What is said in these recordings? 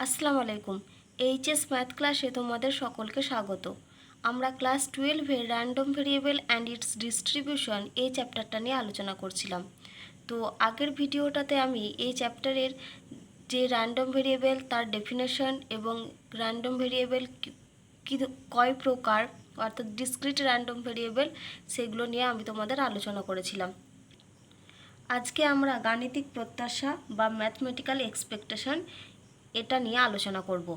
আসসালামু আলাইকুম। HS math ক্লাসে তোমাদের সকলকে স্বাগত। আমরা ক্লাস 12-এর random variable and its distribution এই চ্যাপ্টারটা নিয়ে আলোচনা করছিলাম। তো আগের ভিডিওটাতে আমি এই চ্যাপ্টারের যে র্যান্ডম ভেরিয়েবল তার ডেফিনেশন এবং র্যান্ডম ভেরিয়েবল কি কয় প্রকার অর্থাৎ ডিসক্রিট র্যান্ডম ভেরিয়েবল সেগুলো নিয়ে আমি তোমাদের আলোচনা করেছিলাম। আজকে আমরা গাণিতিক প্রত্যাশা বা ম্যাথমেটিক্যাল এক্সপেকটেশন এটা নিয়ে আলোচনা করব।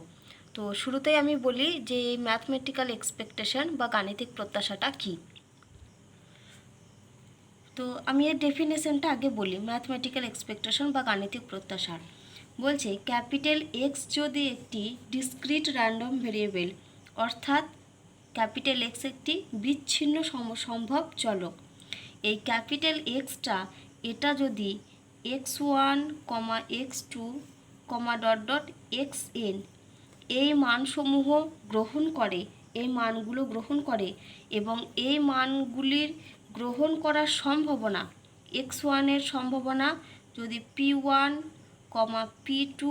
তো শুরুতেই আমি বলি যে ম্যাথমেটিক্যাল এক্সপেকটেশন বা গাণিতিক প্রত্যাশাটা কী। তো আমি এর ডেফিনেশনটা আগে বলি। ম্যাথমেটিক্যাল এক্সপেকটেশন বা গাণিতিক প্রত্যাশার বলছে ক্যাপিটাল এক্স যদি একটি ডিসক্রিট র্যান্ডম ভেরিয়েবল অর্থাৎ ক্যাপিটাল এক্স একটি বিচ্ছিন্ন সম্ভব চলক। এই ক্যাপিটাল এক্সটা এটা যদি x1, x2, dot dot xn এই মানসমূহ গ্রহণ করে, এই মানগুলো গ্রহণ করে এবং এই মানগুলির গ্রহণ করার সম্ভাবনা x1 এর সম্ভাবনা যদি p1, p2,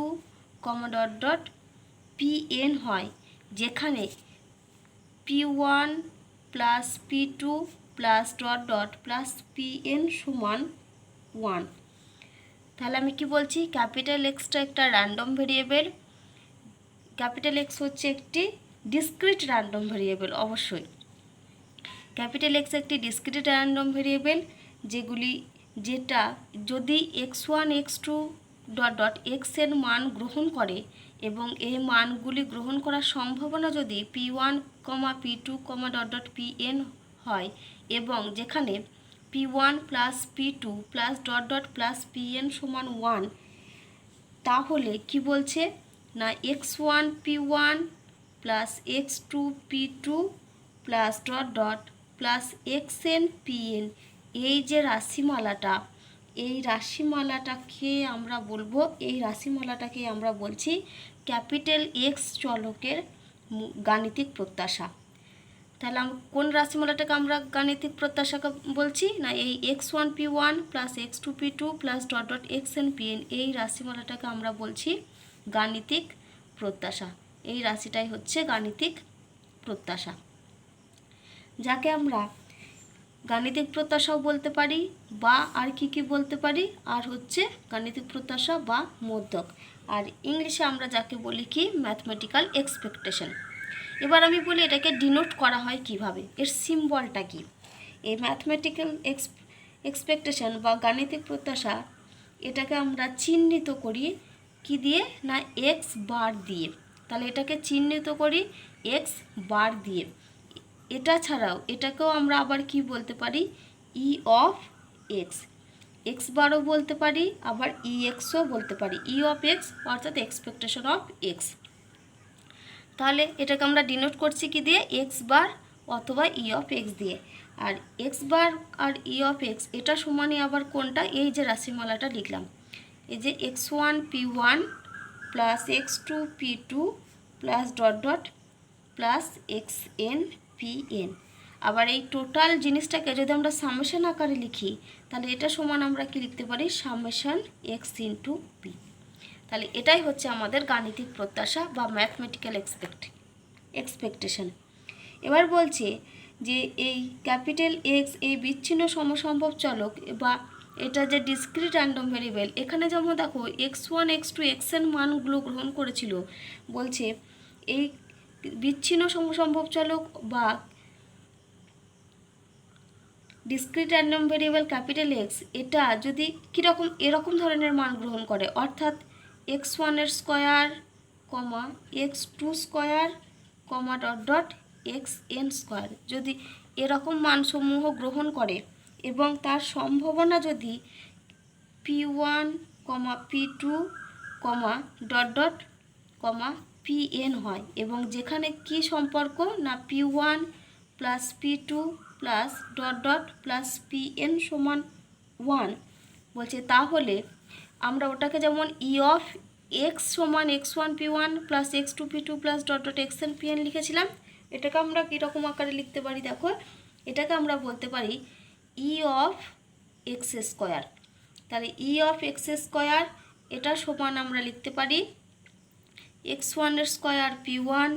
dot dot pn হয়, যেখানে p1 plus p2 plus dot dot plus pn সমান 1। তাহলে আমি কি বলছি, ক্যাপিটাল এক্সটা একটা র্যান্ডম ভেরিয়েবল। ক্যাপিটাল এক্স হচ্ছে একটি ডিসক্রিট র্যান্ডম ভেরিয়েবল। অবশ্যই ক্যাপিটাল এক্স একটি ডিসক্রিট র্যান্ডম ভেরিয়েবল যেটা যদি x1, x2 dot dot x এর মান গ্রহণ করে এবং এই মানগুলি গ্রহণ করার সম্ভাবনা যদি p1, p2, dot dot pn হয় এবং যেখানে p1 plus p2 plus dot dot plus pn সমান 1, তাহলে কি বলছে না x1 p1 plus x2 p2 plus dot dot plus xn pn এই যে রাশিমালাটা, এই রাশিমালাটাকে আমরা বলবো, এই রাশিমালাটাকে আমরা বলছি ক্যাপিটাল এক্স চলকের গাণিতিক প্রত্যাশা। তাহলে কোন রাশিমালাটাকে আমরা গাণিতিক প্রত্যাশাকে বলছি না এই x1 p1 plus x2 p2 plus dot dot xn pn এই রাশিমালাটাকে আমরা বলছি গাণিতিক প্রত্যাশা। এই রাশিটাই হচ্ছে গাণিতিক প্রত্যাশা, যাকে আমরা গাণিতিক প্রত্যাশাও বলতে পারি বা আর কি বলতে পারি, আর হচ্ছে গাণিতিক প্রত্যাশা বা মধ্যক, আর ইংলিশে আমরা যাকে বলি কি ম্যাথমেটিক্যাল এক্সপেকটেশন। এবার আমি বলি এটাকে ডিনোট করা হয় কিভাবে, এর সিম্বলটা কি। এই ম্যাথমেটিক্যাল এক্সপেকটেশন বা গাণিতিক প্রত্যাশা এটাকে আমরা চিহ্নিত করি কি দিয়ে না এক্স বার দিয়ে। তাহলে এটাকে চিহ্নিত করি এক্স বার দিয়ে। এটা ছাড়াও এটাকেও আমরা আবার কি বলতে পারি ই অফ এক্স, এক্স বারও বলতে পারি, আবার ই এক্সও বলতে পারি, ই অফ এক্স অর্থাৎ এক্সপেকটেশন অফ এক্স। তাহলে এটাকে আমরা ডিনোট করছি কি দিয়ে এক্স বার অথবা ই অফ এক্স দিয়ে। আর এক্স বার আর ই অফ এক্স এটা সমানই আবার কোনটা, এই যে রাশিমালাটা লিখলাম, এই যে x1 p1 plus x2 p2 plus dot dot plus xn pn। আবার এই টোটাল জিনিসটাকে যদি আমরা সামেশন আকারে লিখি তাহলে এটা সমান আমরা কি লিখতে পারি সামেশন এক্স ইন্টু পি। তাহলে এটাই হচ্ছে আমাদের গাণিতিক প্রত্যাশা বা ম্যাথমেটিক্যাল এক্সপেকটেশন। এবার বলছে যে এই ক্যাপিটাল এক্স এই বিচ্ছিন্ন সমসম্ভব চলক বা এটা যে ডিসক্রিট র্যান্ডম ভেরিয়েবল, এখানে যেমন দেখো x1, x2, xn মানগুলো গ্রহণ করেছিল, বলছে এই বিচ্ছিন্ন সমসম্ভব চলক বা discrete random variable capital x এটা যদি কীরকম এরকম ধরনের মান গ্রহণ করে, অর্থাৎ x1 এর square, x2 square, dot dot xn square যদি এরকম মানসমূহ গ্রহণ করে এবং তার সম্ভাবনা যদি p1, p2, dot dot pn হয় এবং যেখানে কি সম্পর্ক না p1 plus p2 plus dot dot plus pn সমান 1 বলছে, তাহলে আমরা ওটাকে যেমন ই অফ এক্স সমান x1 p1 plus x2 p2 plus dot dot xn pn লিখেছিলাম, এটাকে আমরা কীরকম আকারে লিখতে পারি দেখো, এটাকে আমরা বলতে পারি ই অফ এক্স স্কোয়ার। তাহলে ই অফ এক্স স্কোয়ার এটা সমান আমরা লিখতে পারি x1 এর square p1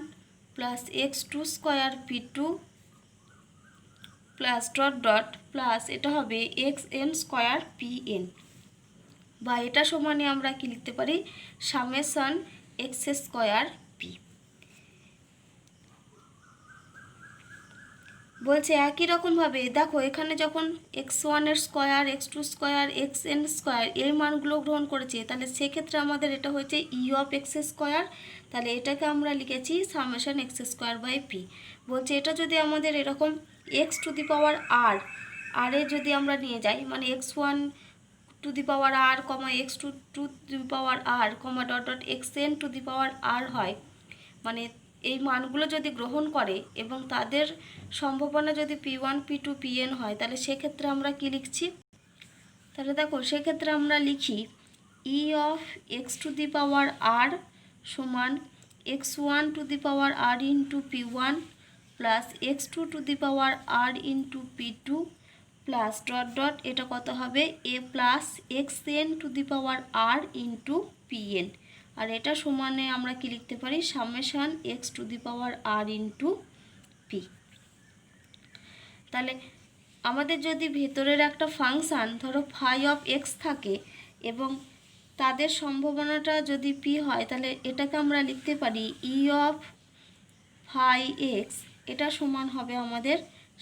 plus x2 square p2 plus dot dot plus এটা হবে xn স্কয়ার pn, বা এটা সমানে আমরা কি লিখতে পারি, সামেশন x স্কয়ার p। বলছে একই রকমভাবে দেখো এখানে যখন x1 এর square x2 square xn square এই মানগুলো গ্রহণ করেছে, তাহলে সেক্ষেত্রে আমাদের এটা হয়েছে ই অফ এক্স স্কয়ার, তাহলে এটাকে আমরা লিখেছি summation X square by P. বলছে এটা যদি আমাদের এরকম এক্স টু দি পাওয়ার আর এ যদি আমরা নিয়ে যাই, মানে x1 to the power R comma x2 to the power R comma dot dot xn to the power R হয়, মানে এই মানগুলো যদি গ্রহণ করে এবং তাদের সম্ভাবনা যদি p1 p2 pn হয়, তাহলে সেক্ষেত্রে আমরা কি লিখছি, তাহলে দেখো সেক্ষেত্রে আমরা লিখি E of X to the power R সমান x1 to the power R into p1 plus x2 to the power R into p2 plus dot dot এটা কত হবে এ plus xn to the power R into pn, আর এটা সমানে আমরা কি লিখতে পারি, summation X to the power R into P. তাহলে আমাদের যদি ভেতরের একটা ফাংশান ধরো ফাই অফ এক্স থাকে এবং তাদের সম্ভাবনাটা যদি পি হয়, তাহলে এটাকে আমরা লিখতে পারি ই অফ ফাই এক্স, এটা সমান হবে আমাদের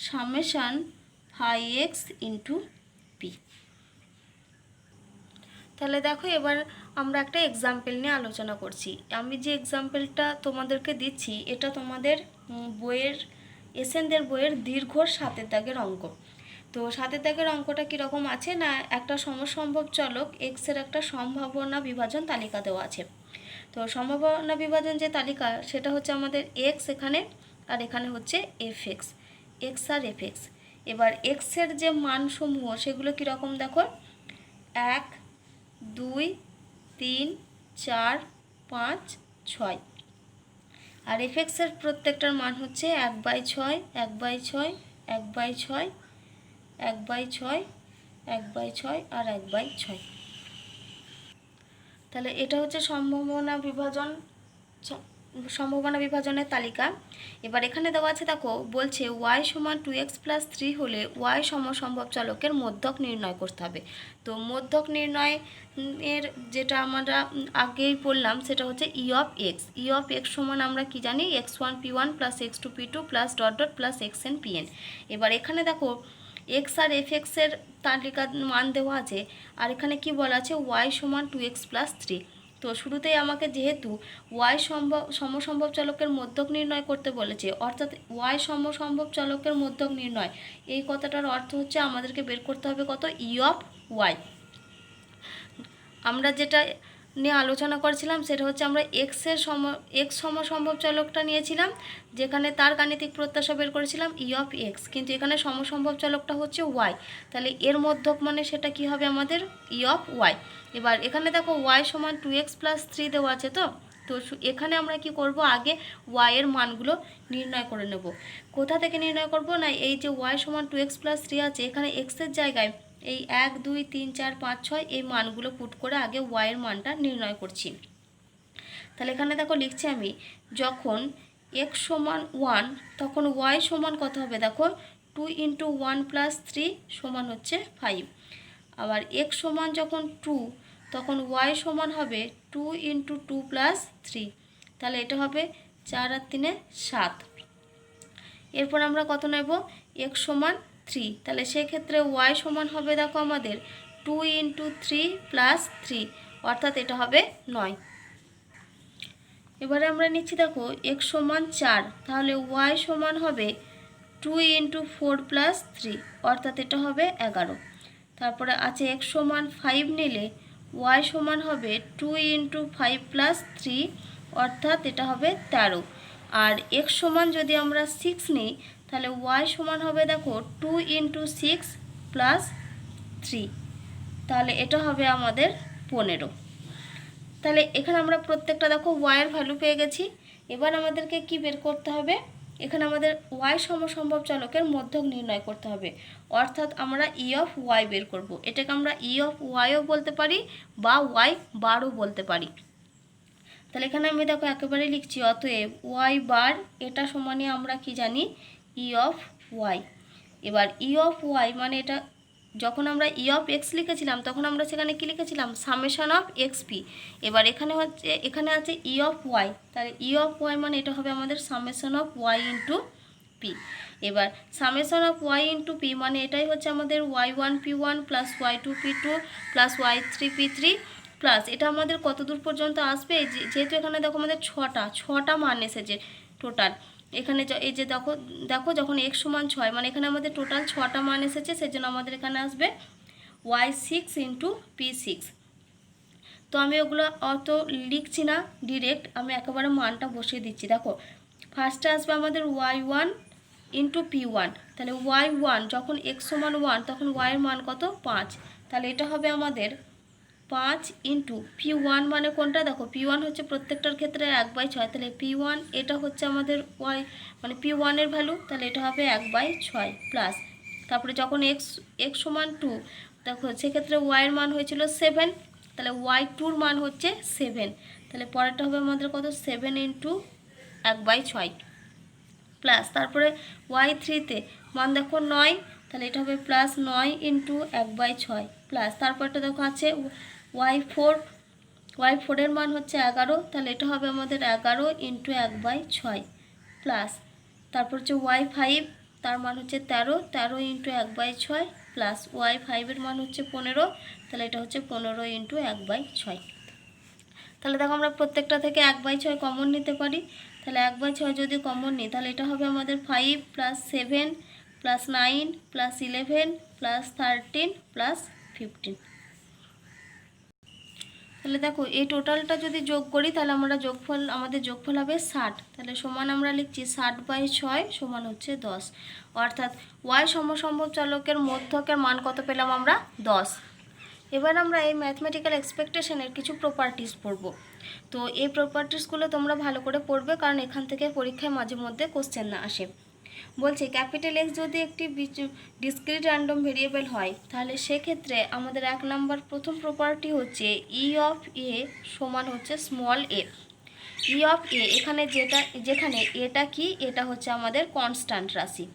summation phi X into P. তাহলে দেখো এবার আমরা একটা এক্সাম্পল নিয়ে আলোচনা করছি। আমি যে এক্সাম্পলটা তোমাদেরকে দিচ্ছি এটা তোমাদের বইয়ের এসএনদের বইয়ের দীর্ঘ 7 দাগের অঙ্ক। তো 7 দাগের অঙ্কটা কীরকম আছে না, একটা সমসম্ভব চলক এক্সের একটা সম্ভাবনা বিভাজন তালিকা দেওয়া আছে। তো সম্ভাবনা বিভাজন যে তালিকা সেটা হচ্ছে আমাদের এক্স এখানে, আর এখানে হচ্ছে এফ এক্স, এক্স আর এফ এক্স। এবার এক্সের যে মানসমূহ সেগুলো কীরকম দেখো, 1 2 3 4 5 6, আর এফএক্সের প্রত্যেকটার মান হচ্ছে 1/6 1/6 1/6 1/6 1/6 আর 1/6। তাহলে এটা হচ্ছে সম্ভাবনা বিভাজনের তালিকা। এবার এখানে দেওয়া আছে দেখো, বলছে y সমান 2x প্লাস 3 হলে y সমসম্ভব চলকের মধ্যক নির্ণয় করতে হবে। তো মধ্যক নির্ণয়ের যেটা আমরা আগেই পড়লাম সেটা হচ্ছে E of x. E of x সমান আমরা কি জানি, x1 p1 plus x2 p2 plus dot dot plus xn pn। এবার এখানে দেখো এক্স আর এফ এক্সের তালিকার মান দেওয়া আছে, আর এখানে কি বলা আছে y সমান 2x প্লাস 3। তো শুরুতেই আমাকে যেহেতু y সমসম্ভব চলকের মধ্যক নির্ণয় করতে বলেছে, অর্থাৎ y সমসম্ভব চলকের মধ্যক নির্ণয়, এই কথাটার অর্থ হচ্ছে আমাদেরকে বের করতে হবে কত, ই অফ y। আমরা যেটা নিয়ে আলোচনা করছিলাম সেটা হচ্ছে আমরা এক্স সমসম্ভব চলকটা নিয়েছিলাম, যেখানে তার গাণিতিক প্রত্যাশা বের করেছিলাম ই অফ এক্স, কিন্তু এখানে সমসম্ভব চলকটা হচ্ছে ওয়াই, তাহলে এর মধ্যক মানে সেটা কি হবে আমাদের ই অফ ওয়াই। এবার এখানে দেখো ওয়াই সমান 2x প্লাস 3 দেওয়া আছে, তো এখানে আমরা কি করব, আগে ওয়াই এর মানগুলো নির্ণয় করে নেব। কোথা থেকে নির্ণয় করব না, এই যে ওয়াই সমান 2x প্লাস 3 আছে, এখানে এক্সের জায়গায় এই 1 2 3 4 5 6 এই মানগুলো পুট করে আগে ওয়াইয়ের মানটা নির্ণয় করছি। তাহলে এখানে দেখো লিখছি আমি, যখন x সমান 1 তখন y সমান কত হবে, দেখো 2 ইন্টু 1 প্লাস 3 সমান হচ্ছে 5। আবার x সমান যখন 2 তখন y সমান হবে 2 ইন্টু 2 প্লাস 3, তাহলে এটা হবে 4 আর 3 7। এরপর আমরা কত নেব, x সমান 3, তাহলে সেক্ষেত্রে y সমান হবে দেখো আমাদের 2 ইন্টু 3 প্লাস 3, অর্থাৎ এটা হবে 9। এবারে আমরা নিচ্ছি দেখো x সমান 4, তাহলে y সমান হবে 2 ইন্টু 4 প্লাস 3, অর্থাৎ এটা হবে 11। তারপরে আছে x সমান 5 নিলে y সমান হবে 2 ইন্টু 5 প্লাস 3, অর্থাৎ এটা হবে 13। আর x সমান যদি আমরা 6 নিই তাহলে y সমান হবে দেখো 2 ইন্টু 6 প্লাস 3, তাহলে এটা হবে আমাদের 15। তাহলে এখানে আমরা প্রত্যেকটা দেখো ওয়াইয়ের ভ্যালু পেয়ে গেছি। এবার আমাদেরকে কি বের করতে হবে, এখানে আমাদের ওয়াই সমসম্ভব চলকের মধ্যক নির্ণয় করতে হবে, অর্থাৎ আমরা ই অফ ওয়াই বের করব। এটাকে আমরা ই অফ ওয়াইও বলতে পারি বা ওয়াই বারও বলতে পারি। তাহলে এখানে আমি দেখো একেবারে লিখছি, অতএব ওয়াই বার এটা সমানে আমরা কি জানি, ই অফ ওয়াই। এবার ই অফ ওয়াই মানে এটা যখন আমরা ই অফ এক্স লিখেছিলাম তখন আমরা সেখানে কি লিখেছিলাম, সামেশন অফ এক্স পি। এবার এখানে আছে ই অফ ওয়াই, তাহলে ই অফ ওয়াই মানে এটা হবে আমাদের summation of Y into P. এবার summation of Y into P মানে এটাই হচ্ছে আমাদের Y one P one plus Y two P two plus Y three P three plus এটা আমাদের কত দূর পর্যন্ত আসবে, যেহেতু এখানে দেখো আমাদের ছটা মান এসেছে টোটাল। এখানে এই যে দেখো দেখো যখন x সমান 6 মানে এখানে আমাদের টোটাল 6টা মান এসেছে, সেজন্য আমাদের এখানে আসবে y6 ইন্টু p6। তো আমি ওগুলো অত লিখছি না, ডিরেক্ট আমি একেবারে মানটা বসিয়ে দিচ্ছি। দেখো ফার্স্টে আসবে আমাদের y1 ইন্টু p1, তাহলে y1 যখন x সমান 1 তখন y এর মান কত, 5, তাহলে এটা হবে আমাদের 5 ইন্টু p1 মানে কোনটা, দেখো p1 হচ্ছে প্রত্যেকটার ক্ষেত্রে 1/6, তাহলে p1 এটা হচ্ছে আমাদের y মানে p1 এর ভ্যালু, তাহলে এটা হবে 1/6 প্লাস তারপরে যখন x সমান 2 দেখো সেক্ষেত্রে y এর মান হয়েছিল 7, তাহলে y2 এর মান হচ্ছে 7, তাহলে পরেরটা হবে আমাদের কত, 7 ইন্টু 1/6 প্লাস তারপরে y3তে মান দেখো 9, তাহলে এটা হবে প্লাস 9 ইন্টু 1/6 প্লাস তারপরটা দেখো আছে y4 এর মান হচ্ছে 11, তাহলে এটা হবে আমাদের 11 ইন্টু 1/6 প্লাস তারপর হচ্ছে y5 তার মান হচ্ছে 13 ইন্টু 1/6 প্লাস y5 এর মান হচ্ছে 15, তাহলে এটা হচ্ছে 15 ইন্টু 1/6। তাহলে দেখো আমরা প্রত্যেকটা থেকে 1/6 কমন নিতে পারি, তাহলে 1/6 যদি কমন নিই তাহলে এটা হবে আমাদের 5 plus 7 plus 9 plus 11 plus 13 plus 15। তাহলে দেখো এই টোটালটা যদি যোগ করি তাহলে আমাদের যোগফল হবে 60, তাহলে সমান আমরা লিখছি 60/6 সমান হচ্ছে 10, অর্থাৎ y সমসম্ভব চলকের মধ্যকের মান কত পেলাম আমরা, 10। এবার আমরা এই ম্যাথমেটিক্যাল এক্সপেকটেশনের কিছু প্রপার্টিস পড়ব। তো এই প্রপার্টিসগুলো তোমরা ভালো করে পড়বে, কারণ এখান থেকে পরীক্ষায় মাঝে মধ্যে কোশ্চেন না আসে। বলছে ক্যাপিটাল এক্স যদি একটি ডিসক্রিট র্যান্ডম ভেরিয়েবল হয় তাহলে সেক্ষেত্রে আমাদের 1 নাম্বার প্রথম প্রপার্টি হচ্ছে ই অফ এ সমান হচ্ছে স্মল এ। ই অফ এ যেখানে এটা কি, এটা হচ্ছে আমাদের কনস্ট্যান্ট রাশি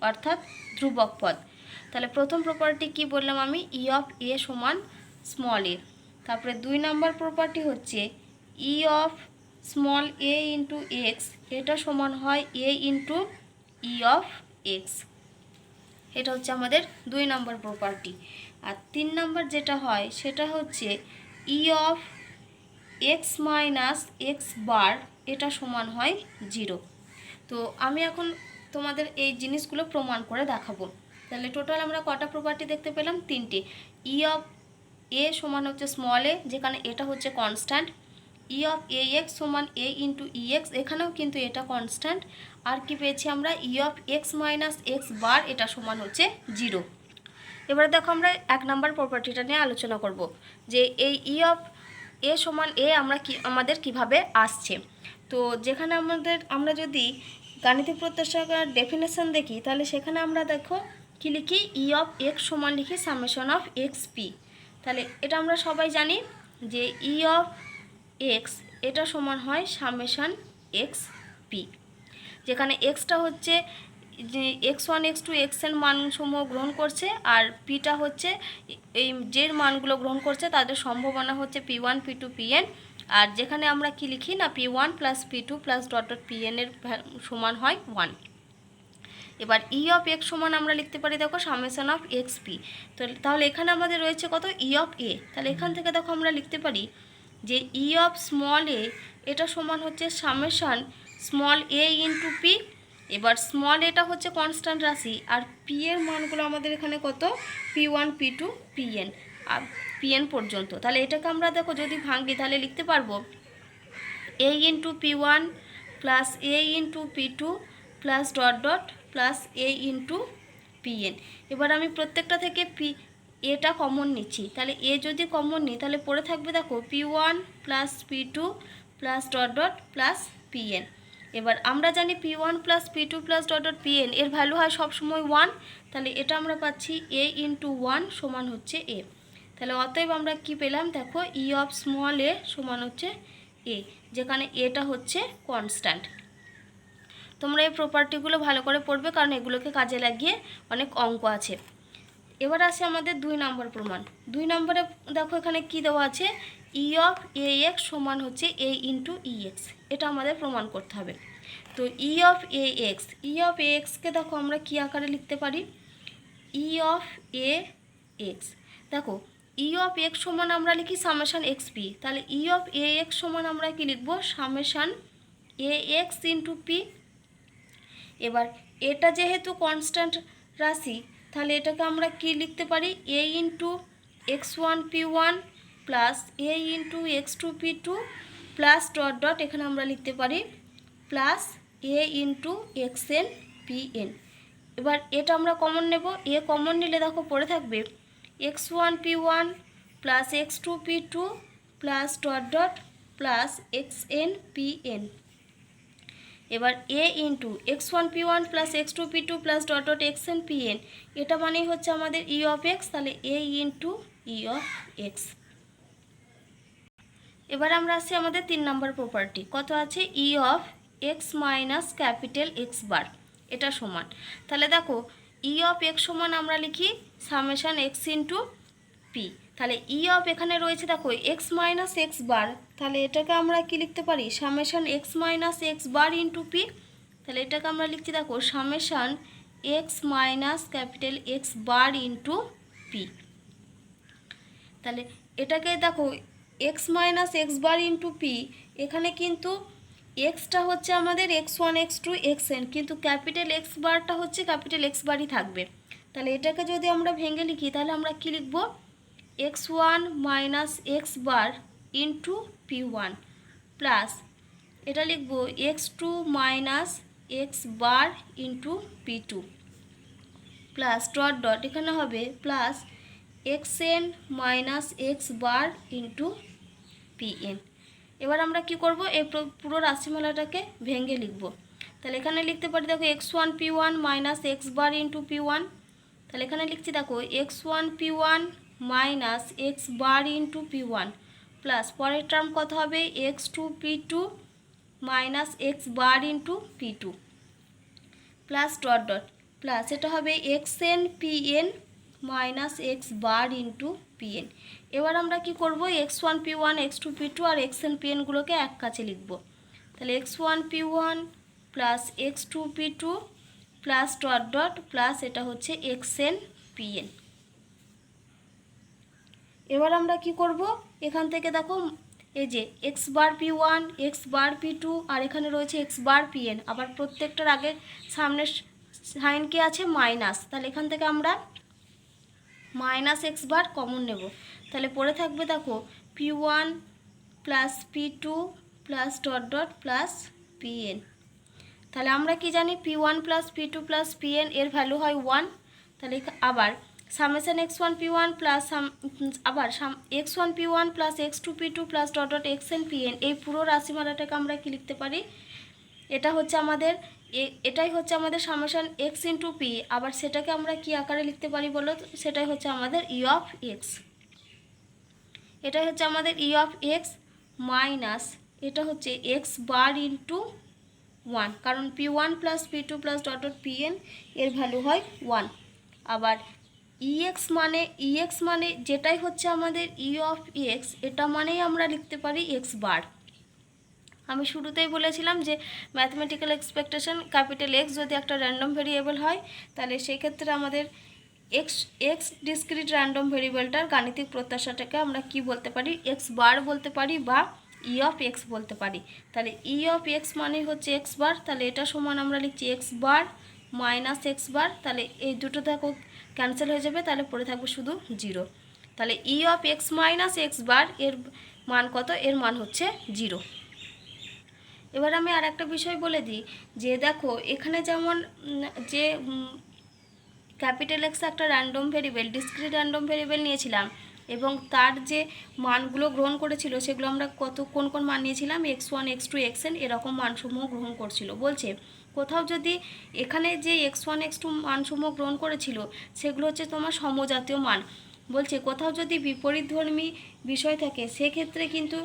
অর্থাৎ ধ্রুবক পদ। তাহলে প্রথম প্রপার্টি কি বললাম আমি, ই অফ এ সমান স্মল এ। তারপরে 2 নাম্বার প্রপার্টি হচ্ছে E of small A into x, এটা সমান হয় এ ইন্টু ই অফ এক্স, এটা হচ্ছে আমাদের 2 নম্বর প্রপার্টি। আর 3 নম্বর যেটা হয় সেটা হচ্ছে E of x minus x bar, এটা সমান হয় 0। তো আমি এখন তোমাদের এই জিনিসগুলো প্রমাণ করে দেখাবো। তাহলে টোটাল আমরা কটা প্রপার্টি দেখতে পেলাম, 3টে। ই অফ এ সমান হচ্ছে স্মল এ, যেখানে এটা হচ্ছে constant. E of A x সমান এ ইন্টু ই এক্স, এখানেও কিন্তু এটা কনস্ট্যান্ট। আর কি পেয়েছি আমরা, E of x minus x bar, এটা সমান হচ্ছে 0। এবারে দেখো আমরা 1 নাম্বার প্রপার্টিটা নিয়ে আলোচনা করব, যে এই ই অফ এ সমান এ আমাদের কিভাবে আসছে। তো যেখানে আমরা যদি গাণিতিক প্রত্যাশার ডেফিনেশন দেখি তাহলে সেখানে আমরা দেখো কি লিখি, ই অফ এক্স সমান লিখি সামেশন অফ এক্স পি। তাহলে এটা আমরা সবাই জানি যে ই অফ এক্স এটা সমান হয় সামেশন এক্স পি, যেখানে এক্সটা হচ্ছে যে x1 x2 এর মানসমূহ গ্রহণ করছে, আর পিটা হচ্ছে এই যে মানগুলো গ্রহণ করছে তাদের সম্ভাবনা হচ্ছে p1 p2 pn। আর যেখানে আমরা কি লিখি না, p1 plus p2 plus dot dot pn এর সমান হয় 1। এবার ই অফ এক্স সমান আমরা লিখতে পারি দেখো সামেশন অফ এক্স পি। তো তাহলে এখানে আমাদের রয়েছে কত, ই অফ এ। তাহলে এখান থেকে দেখো আমরা লিখতে পারি যে ই অফ স্মল এ এটা সমান হচ্ছে সামেশন স্মল এ ইন্টু পি। এবার স্মল এটা হচ্ছে কনস্ট্যান্ট রাশি, আর পি এর মানগুলো আমাদের এখানে কত, p1 p2 pn আর pn পর্যন্ত। তাহলে এটাকে আমরা দেখো যদি ভাঙি তাহলে লিখতে পারবো a into p1 plus a into p2 plus dot dot plus a into pn। এবার আমি প্রত্যেকটা থেকে এটা কমন নিচ্ছি, তাহলে এ যদি কমন নিই তাহলে পড়ে থাকবে দেখো p1 plus p2 plus dot dot plus pn। এবার আমরা জানি p1 plus p2 plus dot dot pn এর ভ্যালু হয় সবসময় 1, তাহলে এটা আমরা পাচ্ছি a ইন্টু 1 সমান হচ্ছে a। তাহলে অতএব আমরা কি পেলাম দেখো, ই অফ স্মল এ সমান হচ্ছে এ, যেখানে এটা হচ্ছে কনস্ট্যান্ট। তোমরা এই প্রপার্টিগুলো ভালো করে পড়বে, কারণ এগুলোকে কাজে লাগিয়ে অনেক অঙ্ক আছে। এবার আসে আমাদের 2 নম্বর প্রমাণ। 2 নম্বরে দেখো এখানে কি দেওয়া আছে, ই অফ এ এক্স সমান হচ্ছে এ ইন্টু ই এক্স, এটা আমাদের প্রমাণ করতে হবে। তো ই অফ এ এক্সকে দেখো আমরা কি আকারে লিখতে পারি, ই অফ এ এক্স, দেখো ই অফ এক্স সমান আমরা লিখি সামেশান এক্স পি, তাহলে ই অফ এ এক্স সমান আমরা কি লিখব, সামেশান এ এক্স ইন্টু পি। এবার এটা যেহেতু কনস্ট্যান্ট রাশি, তাহলে এটাকে আমরা কি লিখতে পারি, A into x one P one plus A into X two P two plus dot dot, এখানে আমরা লিখতে পারি plus A into X N P N. এবার এটা আমরা কমন নেব, এ কমন নিলে দেখো পড়ে থাকবে x one P one plus x two P two plus dot dot plus x N P N. এবার a into x one P one plus x two P two plus dot dot x N P n, এটা মানেই হচ্ছে আমাদের E of x, তাহলে a into E of x. এবার আমরা আসি আমাদের 3 নম্বর প্রপার্টি, কত আছে, E of x minus capital x bar, এটা সমান, তাহলে দেখো ই অফ এক্স সমান আমরা লিখি সামেশান এক্স ইন্টু পি, তাহলে ই অফ এখানে রয়েছে দেখো এক্স মাইনাস এক্স বার, তাহলে এটাকে আমরা কি লিখতে পারি, summation X minus x bar into P, তাহলে এটাকে আমরা লিখছি দেখো summation X minus capital x bar into P. তাহলে এটাকে দেখো X minus x bar into P, এখানে কিন্তু এক্সটা হচ্ছে আমাদের X one X two X N, কিন্তু ক্যাপিটাল এক্স বারটা হচ্ছে ক্যাপিটাল এক্স বারই থাকবে। তাহলে এটাকে যদি আমরা ভেঙে লিখি, তাহলে আমরা কি লিখব, X one minus x bar into P one plus এটা লিখব X two minus x bar into P two plus dot dot, এখানে হবে plus x N minus x bar into P N. এবার আমরা কি করব, এই পুরো রাশিমালাটাকে ভেঙে লিখব, তাহলে এখানে লিখতে পারি দেখো X one P one minus x bar into P one, তাহলে এখানে লিখছি দেখো X one P one minus x bar into P one plus পরের টার্ম কত হবে, X two P two minus x bar into P two plus dot dot plus এটা হবে X N P N minus x bar into P N. এবার আমরা কি করব, X one P one X two P two আর X N P এনগুলোকে এক কাছে লিখব, তাহলে X one P one plus x two P two plus dot dot plus এটা হচ্ছে এক্স এন পি এন। এবার আমরা কি করব, এখান থেকে দেখো এই যে x bar P one x bar P two আর এখানে রয়েছে এক্স বার পি এন, আবার প্রত্যেকটার আগে সামনের সাইন কি আছে মাইনাস, তাহলে এখান থেকে আমরা মাইনাস এক্স বার কমন নেব, তাহলে পড়ে থাকবে দেখো p one plus P two plus dot dot plus p n. তাহলে আমরা কি জানি p one plus P two plus p N এর ভ্যালু হয় 1, তাহলে আবার summation x one P one plus আবার x one P one plus x two P two plus dot dot x N P n, এই পুরো রাশিমালাটাকে আমরা কি লিখতে পারি, এটা হচ্ছে আমাদের এটাই হচ্ছে আমাদের সামেশন এক্স ইন্টু পি, আবার সেটাকে আমরা কি আকারে লিখতে পারি বলো, সেটাই হচ্ছে আমাদের ই অফ এক্স, এটাই হচ্ছে আমাদের ই অফ এক্স মাইনাস এটা হচ্ছে এক্স বার ইন্টু 1, কারণ P one plus P two plus dot dot P N এর ভ্যালু হয় 1, আবার ইএক্স মানে যেটাই হচ্ছে আমাদের ই অফ এক্স, এটা মানেই আমরা লিখতে পারি এক্স বার। আমি শুরুতেই বলেছিলাম যে ম্যাথমেটিক্যাল এক্সপেকটেশন ক্যাপিটাল এক্স যদি একটা র্যান্ডম ভেরিয়েবল হয়, তাহলে সেক্ষেত্রে আমাদের এক্স ডিসক্রিট র্যান্ডম ভেরিয়েবলটার গাণিতিক প্রত্যাশাটাকে আমরা কি বলতে পারি, এক্স বার বলতে পারি বা ই অফ এক্স বলতে পারি। তাহলে ই অফ এক্স মানে হচ্ছে এক্স বার, তাহলে এটা সমান আমরা লিখছি x bar minus x bar, তাহলে এই দুটো দেখো ক্যান্সেল হয়ে যাবে, তাহলে পড়ে থাকবে শুধু 0। তাহলে E of x minus x bar এর মান কত, এর মান হচ্ছে 0। এবার আমি আর একটা বিষয় বলে দিই যে দেখো এখানে যেমন যে ক্যাপিটাল এক্স একটা random variable discrete random variable নিয়েছিলাম এবং তার যে মানগুলো গ্রহণ করেছিল সেগুলো আমরা কোন কোন মান নিয়েছিলাম, X one X two X N এরকম মানসমূহ গ্রহণ করছিল। বলছে কোথাও যদি এখানে যে এক্স ওয়ান এক্স টু মানসমূহ গ্রহণ করেছিল সেগুলো হচ্ছে তোমার সমজাতীয় মান, বলছে কোথাও যদি বিপরীতধর্মী বিষয় থাকে সেক্ষেত্রে কিন্তু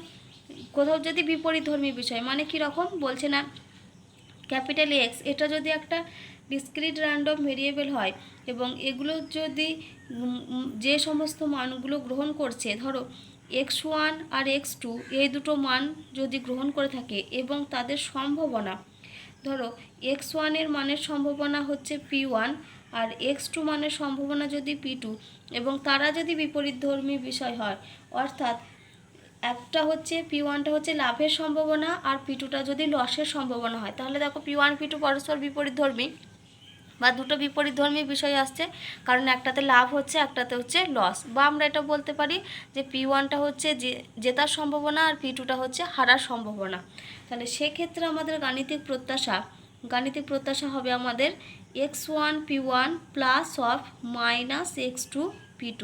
কোথাও যদি বিপরীতধর্মী বিষয় মানে কীরকম বলছে না, ক্যাপিটাল এক্স এটা যদি একটা ডিসক্রিট র্যান্ডম ভেরিয়েবল হয় এবং এগুলো যদি যে সমস্ত মানগুলো গ্রহণ করছে, ধরো x1 আর x2 এই দুটো মান যদি গ্রহণ করে থাকে এবং তাদের সম্ভাবনা, ধরো x1 এর মানের সম্ভাবনা হচ্ছে p1 আর x2 মানের সম্ভাবনা যদি p2 এবং তারা যদি বিপরীতধর্মী বিষয় হয়, অর্থাৎ একটা হচ্ছে p1টা হচ্ছে লাভের সম্ভাবনা আর p2টা যদি লসের সম্ভাবনা হয়, তাহলে দেখো p1 p2 পরস্পর বিপরীতধর্মী বা দুটো বিপরীতধর্মী বিষয় আসছে, কারণ একটাতে লাভ হচ্ছে একটাতে হচ্ছে লস। বা আমরা এটা বলতে পারি যে p1টা হচ্ছে জেতার সম্ভাবনা আর p2টা হচ্ছে হারার সম্ভাবনা। তাহলে সেক্ষেত্রে আমাদের গাণিতিক প্রত্যাশা হবে আমাদের x1 p1 plus of minus x2 p2,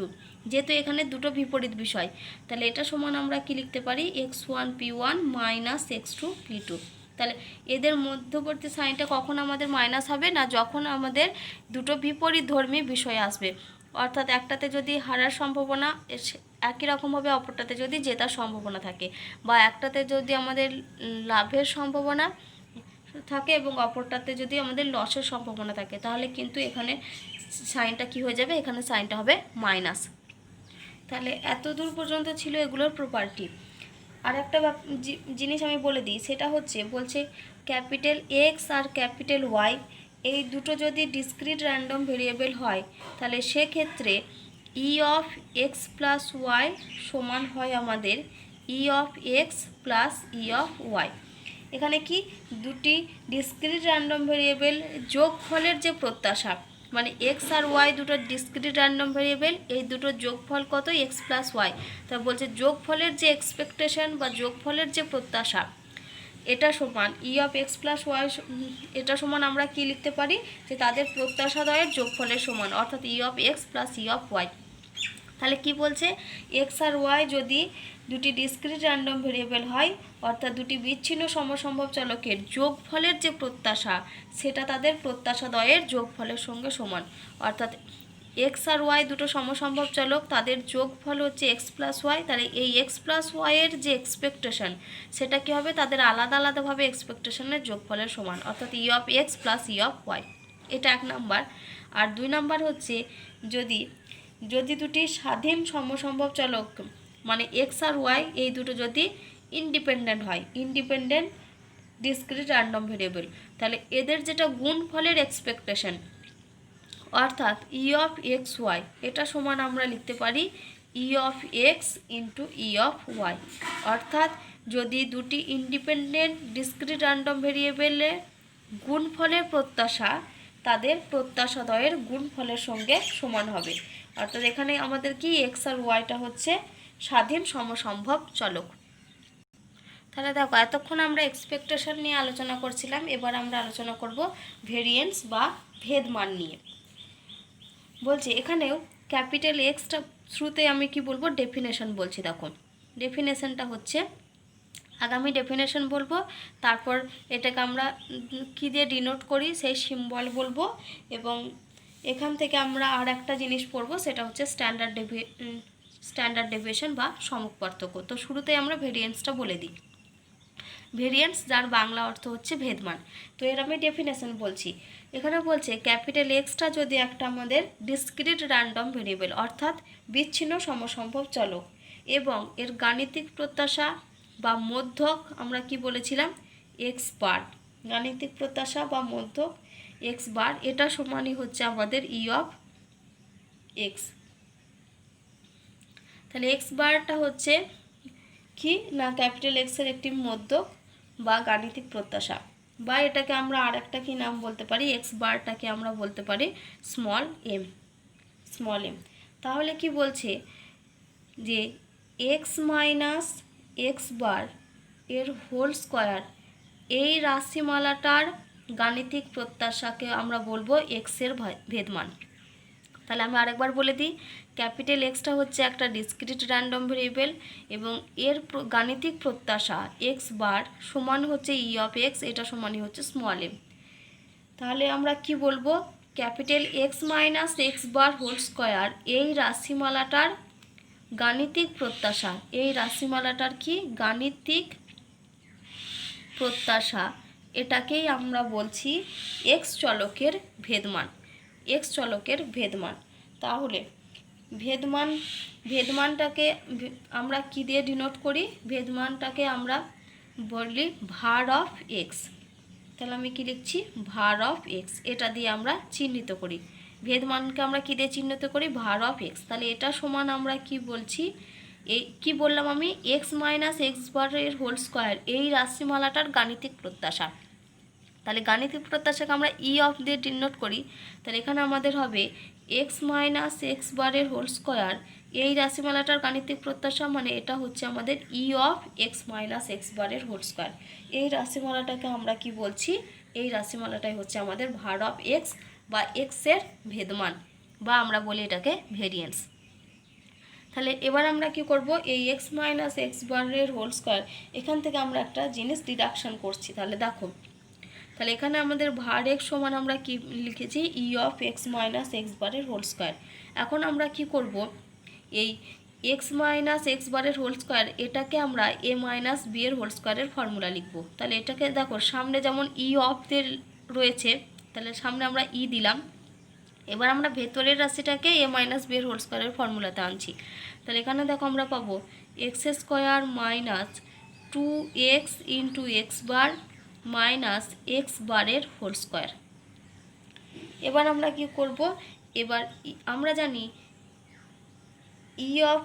যেহেতু এখানে দুটো বিপরীত বিষয়, তাহলে এটা সমান আমরা কি লিখতে পারি x1 p1 minus x2 p2। তাহলে এদের মধ্যবর্তী সাইনটা কখন আমাদের মাইনাস হবে না, যখন আমাদের দুটো বিপরীতধর্মী বিষয় আসবে, অর্থাৎ একটাতে যদি হারার সম্ভাবনা একই রকম হবে, অপরটাতে যদি জেতার সম্ভাবনা থাকে, বা একটাতে যদি আমাদের লাভের সম্ভাবনা থাকে এবং অপরটাতে যদি আমাদের লসের সম্ভাবনা থাকে, তাহলে কিন্তু এখানে সাইনটা কি হয়ে যাবে, এখানে সাইনটা হবে মাইনাস। তাহলে এত দূর পর্যন্ত ছিল এগুলোর প্রপার্টি। আর একটা জিনিস আমি বলে দিই, সেটা হচ্ছে বলছে ক্যাপিটাল এক্স আর ক্যাপিটাল ওয়াই এই দুটো যদি ডিসক্রিট র্যান্ডম ভেরিয়েবল হয়, তাহলে সেক্ষেত্রে E of x plus Y সমান হয় আমাদের E of x plus E of Y. এখানে কি দুটি ডিসক্রিট র্যান্ডম ভেরিয়েবল যোগফলের যে প্রত্যাশা, মানে এক্স আর ওয়াই দুটো ডিসক্রিট র্যান্ডম ভেরিয়েবল, এই দুটো যোগফল কত এক্স প্লাস ওয়াই, তা বলছে যোগফলের যে এক্সপেকটেশন বা যোগফলের যে প্রত্যাশা এটা সমান E of x plus Y, এটা সমান আমরা কি লিখতে পারি যে তাদের প্রত্যাশাদ্বয়ের যোগফলের সমান, অর্থাৎ E of x plus E of Y. তাহলে কি বলছে, এক্স আর ওয়াই যদি দুটি ডিসক্রিট র্যান্ডম ভেরিয়েবল হয়, অর্থাৎ দুটি বিচ্ছিন্ন সমসম্ভব চলকের যোগফলের যে প্রত্যাশা সেটা তাদের প্রত্যাশাদ্বয়ের যোগফলের সঙ্গে সমান, অর্থাৎ এক্স আর ওয়াই দুটো সমসম্ভব চলক, তাদের যোগফল হচ্ছে এক্স প্লাস ওয়াই। তাহলে এই এক্স প্লাস ওয়াইয়ের যে এক্সপেকটেশন সেটা কী হবে, তাদের আলাদা আলাদাভাবে এক্সপেকটেশনের যোগফলের সমান, অর্থাৎ E of x plus E of Y. এটা এক নাম্বার। আর দুই নাম্বার হচ্ছে যদি দুটি স্বাধীন সমসম্ভব চলক মানে এক্স আর ওয়াই এই দুটো যদি ইন্ডিপেন্ডেন্ট হয়, ইন্ডিপেন্ডেন্ট ডিসক্রিট র্যান্ডম ভেরিয়েবল, তাহলে এদের যেটা গুণফলের এক্সপেকটেশন, অর্থাৎ ই অফ এক্স ওয়াই এটা সমান আমরা লিখতে পারি E of X into E of Y. অর্থাৎ যদি দুটি ইন্ডিপেন্ডেন্ট ডিসক্রিট র্যান্ডম ভেরিয়েবলের গুণফলের প্রত্যাশা তাদের প্রত্যাশাদ্বয়ের গুণফলের সঙ্গে সমান হবে, অর্থাৎ এখানে আমাদের কি এক্স আর ওয়াইটা হচ্ছে স্বাধীন সমসম্ভব চলক। তাহলে দেখো এতক্ষণ আমরা এক্সপেকটেশন নিয়ে আলোচনা করছিলাম, এবার আমরা আলোচনা করব ভেরিয়েন্স বা ভেদমান নিয়ে। বলছি এখানেও ক্যাপিটাল এক্সটা থ্রুতে আমি কি বলবো, ডেফিনেশন বলছি। দেখো ডেফিনেশনটা হচ্ছে, আগামী ডেফিনেশন বলবো, তারপর এটাকে আমরা কী দিয়ে ডিনোট করি সেই সিম্বল বলবো, এবং এখান থেকে আমরা আর একটা জিনিস পড়বো, সেটা হচ্ছে স্ট্যান্ডার্ড ডেভিয়েশন বা সমক পার্থক্য। তো শুরুতেই আমরা ভেরিয়েন্সটা বলে দিই। ভেরিয়েন্স যার বাংলা অর্থ হচ্ছে ভেদমান। তো এর আমি ডেফিনেশন বলছি। এখানে বলছে ক্যাপিটাল এক্সটা যদি একটা আমাদের ডিসক্রিট র্যান্ডম ভেরিয়েবল অর্থাৎ বিচ্ছিন্ন সমসম্ভব চলক এবং এর গাণিতিক প্রত্যাশা বা মধ্যক আমরা কি বলেছিলাম এক্স বার, গাণিতিক প্রত্যাশা বা মধ্যক এক্স বার, এটা সমানই হচ্ছে আমাদের ই অফ এক্স। তাহলে এক্স বারটা হচ্ছে কি না ক্যাপিটাল এক্সের একটি মধ্যক বা গাণিতিক প্রত্যাশা, বা এটাকে আমরা আর একটা কি নাম বলতে পারি, এক্স বারটাকে আমরা বলতে পারি স্মল এম। তাহলে কি বলছে যে এক্স মাইনাস এক্স বার এর হোল স্কোয়ার এই রাশিমালাটার গাণিতিক প্রত্যাশাকে আমরা বলবো এক্সের ভেদমান। তাহলে আমি আরেকবার বলে দিই, ক্যাপিটাল এক্সটা হচ্ছে একটা ডিসক্রিট র্যান্ডম ভেরিয়েবল এবং এর গাণিতিক প্রত্যাশা এক্স বার সমান হচ্ছে ই অফ এক্স, এটা সমানই হচ্ছে স্মল এম। তাহলে আমরা কি বলবো, capital X minus x bar whole square এই রাশিমালাটার গাণিতিক প্রত্যাশা, এই রাশিমালাটার কি গাণিতিক প্রত্যাশা, এটাকেই আমরা বলছি এক্স চলকের ভেদমান। এক্স চলকের ভেদমান। তাহলে ভেদমানটাকে আমরা কি দিয়ে ডিনোট করি? ভেদমানটাকে আমরা বলি ভার অফ এক্স। তাহলে আমি কি লিখছি? ভার অফ এক্স। এটা দিয়ে আমরা চিহ্নিত করি। ভেদমানকে আমরা কি দিয়ে চিহ্নিত করি? ভার অফ এক্স। তাহলে এটা সমান আমরা কি বলছি? এই কি বললাম আমি? এক্স মাইনাস এক্স বারের হোল স্কোয়ার, এই রাশিমালাটার গাণিতিক প্রত্যাশা। তাহলে গাণিতিক প্রত্যাশাকে আমরা ই অফ দিয়ে ডিনোট করি। তাহলে এখানে আমাদের হবে এক্স মাইনাস এক্স বারের হোল স্কোয়ার, এই রাশিমালাটার গাণিতিক প্রত্যাশা মানে এটা হচ্ছে আমাদের E of x minus x বারের হোল স্কোয়ার। এই রাশিমালাটাকে আমরা কি বলছি? এই রাশিমালাটাই হচ্ছে আমাদের ভার অফ এক্স বা এক্সের ভেদমান, বা আমরা বলি এটাকে ভেরিয়েন্স। তাহলে এবার আমরা কি করব? এই এক্স মাইনাস এক্স বারের হোল স্কোয়ার, এখান থেকে আমরা একটা জিনিস ডিডাকশন করছি। তাহলে দেখো, তাহলে এখানে আমাদের ভার এক্স সমান আমরা কি লিখেছি? ই অফ এক্স মাইনাস এক্স বারের হোল স্কোয়ার। এখন আমরা কি করব? এই এক্স মাইনাস এক্স বারের হোল স্কোয়ার, এটাকে আমরা এ মাইনাস বি এর হোল স্কোয়ারের ফর্মুলা লিখব। তাহলে এটাকে দেখো, সামনে যেমন ই অফ দের রয়েছে, তাহলে সামনে আমরা ই দিলাম। এবার আমরা ভেতরের রাশিটাকে এ মাইনাস বি এর হোল স্কোয়ারের ফর্মুলাতে আনছি। তাহলে এখানে দেখো আমরা পাবো x square minus 2x into x bar minus x বারের হোল স্কোয়ার। এবার আমরা কি করব? এবার আমরা জানি E of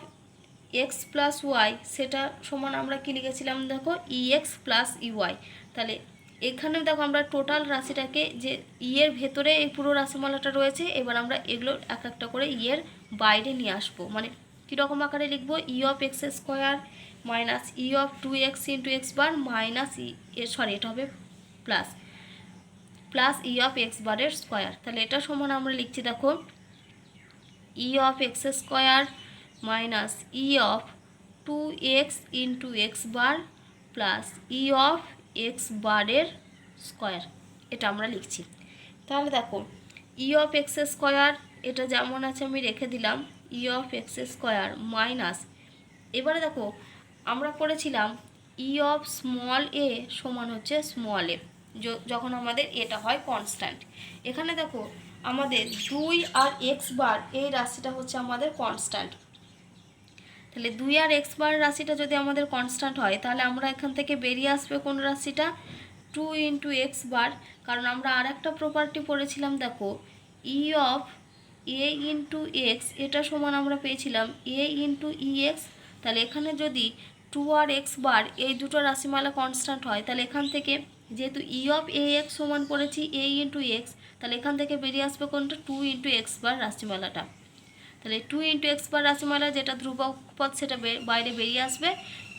x plus y, সেটা সমান আমরা কি লিখেছিলাম? দেখো E x plus E y. তাহলে এখানে দেখো আমরা টোটাল রাশিটাকে, যে ই এর ভেতরে এই পুরো রাশিমালাটা রয়েছে, এবার আমরা এগুলো এক একটা করে ই এর বাইরে নিয়ে আসবো। মানে কীরকম আকারে লিখবো? ই of x square minus E of 2x into x bar minus এটা হবে প্লাস ই অফ এক্স বারের স্কোয়ার। তাহলে এটা সমান আমরা লিখছি, দেখো E of x square minus E of 2x into x bar plus E of x বারের স্কোয়ার, এটা আমরা লিখছি। তাহলে দেখো ই অফ এক্স স্কোয়ার এটা যেমন আছে আমি রেখে দিলাম, ই অফ এক্স স্কোয়ার মাইনাস, এবারে দেখো আমরা করেছিলাম ই অফ স্মল এ সমান হচ্ছে স্মল এ, যখন আমাদের এটা হয় কনস্ট্যান্ট। এখানে দেখো আমাদের 2 আর এক্স বার এই রাশিটা হচ্ছে আমাদের কনস্ট্যান্ট। তাহলে 2 আর এক্স বার রাশিটা যদি আমাদের কনস্ট্যান্ট হয়, তাহলে আমরা এখান থেকে বেরিয়ে আসবে কোন রাশিটা? 2 ইন্টু এক্স বার। কারণ আমরা আর একটা প্রপার্টি পড়েছিলাম, দেখো E of a into x, এটা সমান আমরা পেয়েছিলাম এ ইন্টু ই এক্স। তাহলে এখানে যদি 2 আর এক্স বার এই দুটো রাশিমালা কনস্ট্যান্ট হয়, তাহলে এখান থেকে যেহেতু ই অফ এ এক্স সমান পড়েছি এ ইন্টু এক্স, তাহলে এখান থেকে বেরিয়ে আসবে কোনটা? 2 ইন্টু এক্স বার রাশিমালাটা। তাহলে 2 ইন্টু এক্স বার রাশিমালা যেটা ধ্রুবক পদ, সেটা বাইরে বেরিয়ে আসবে।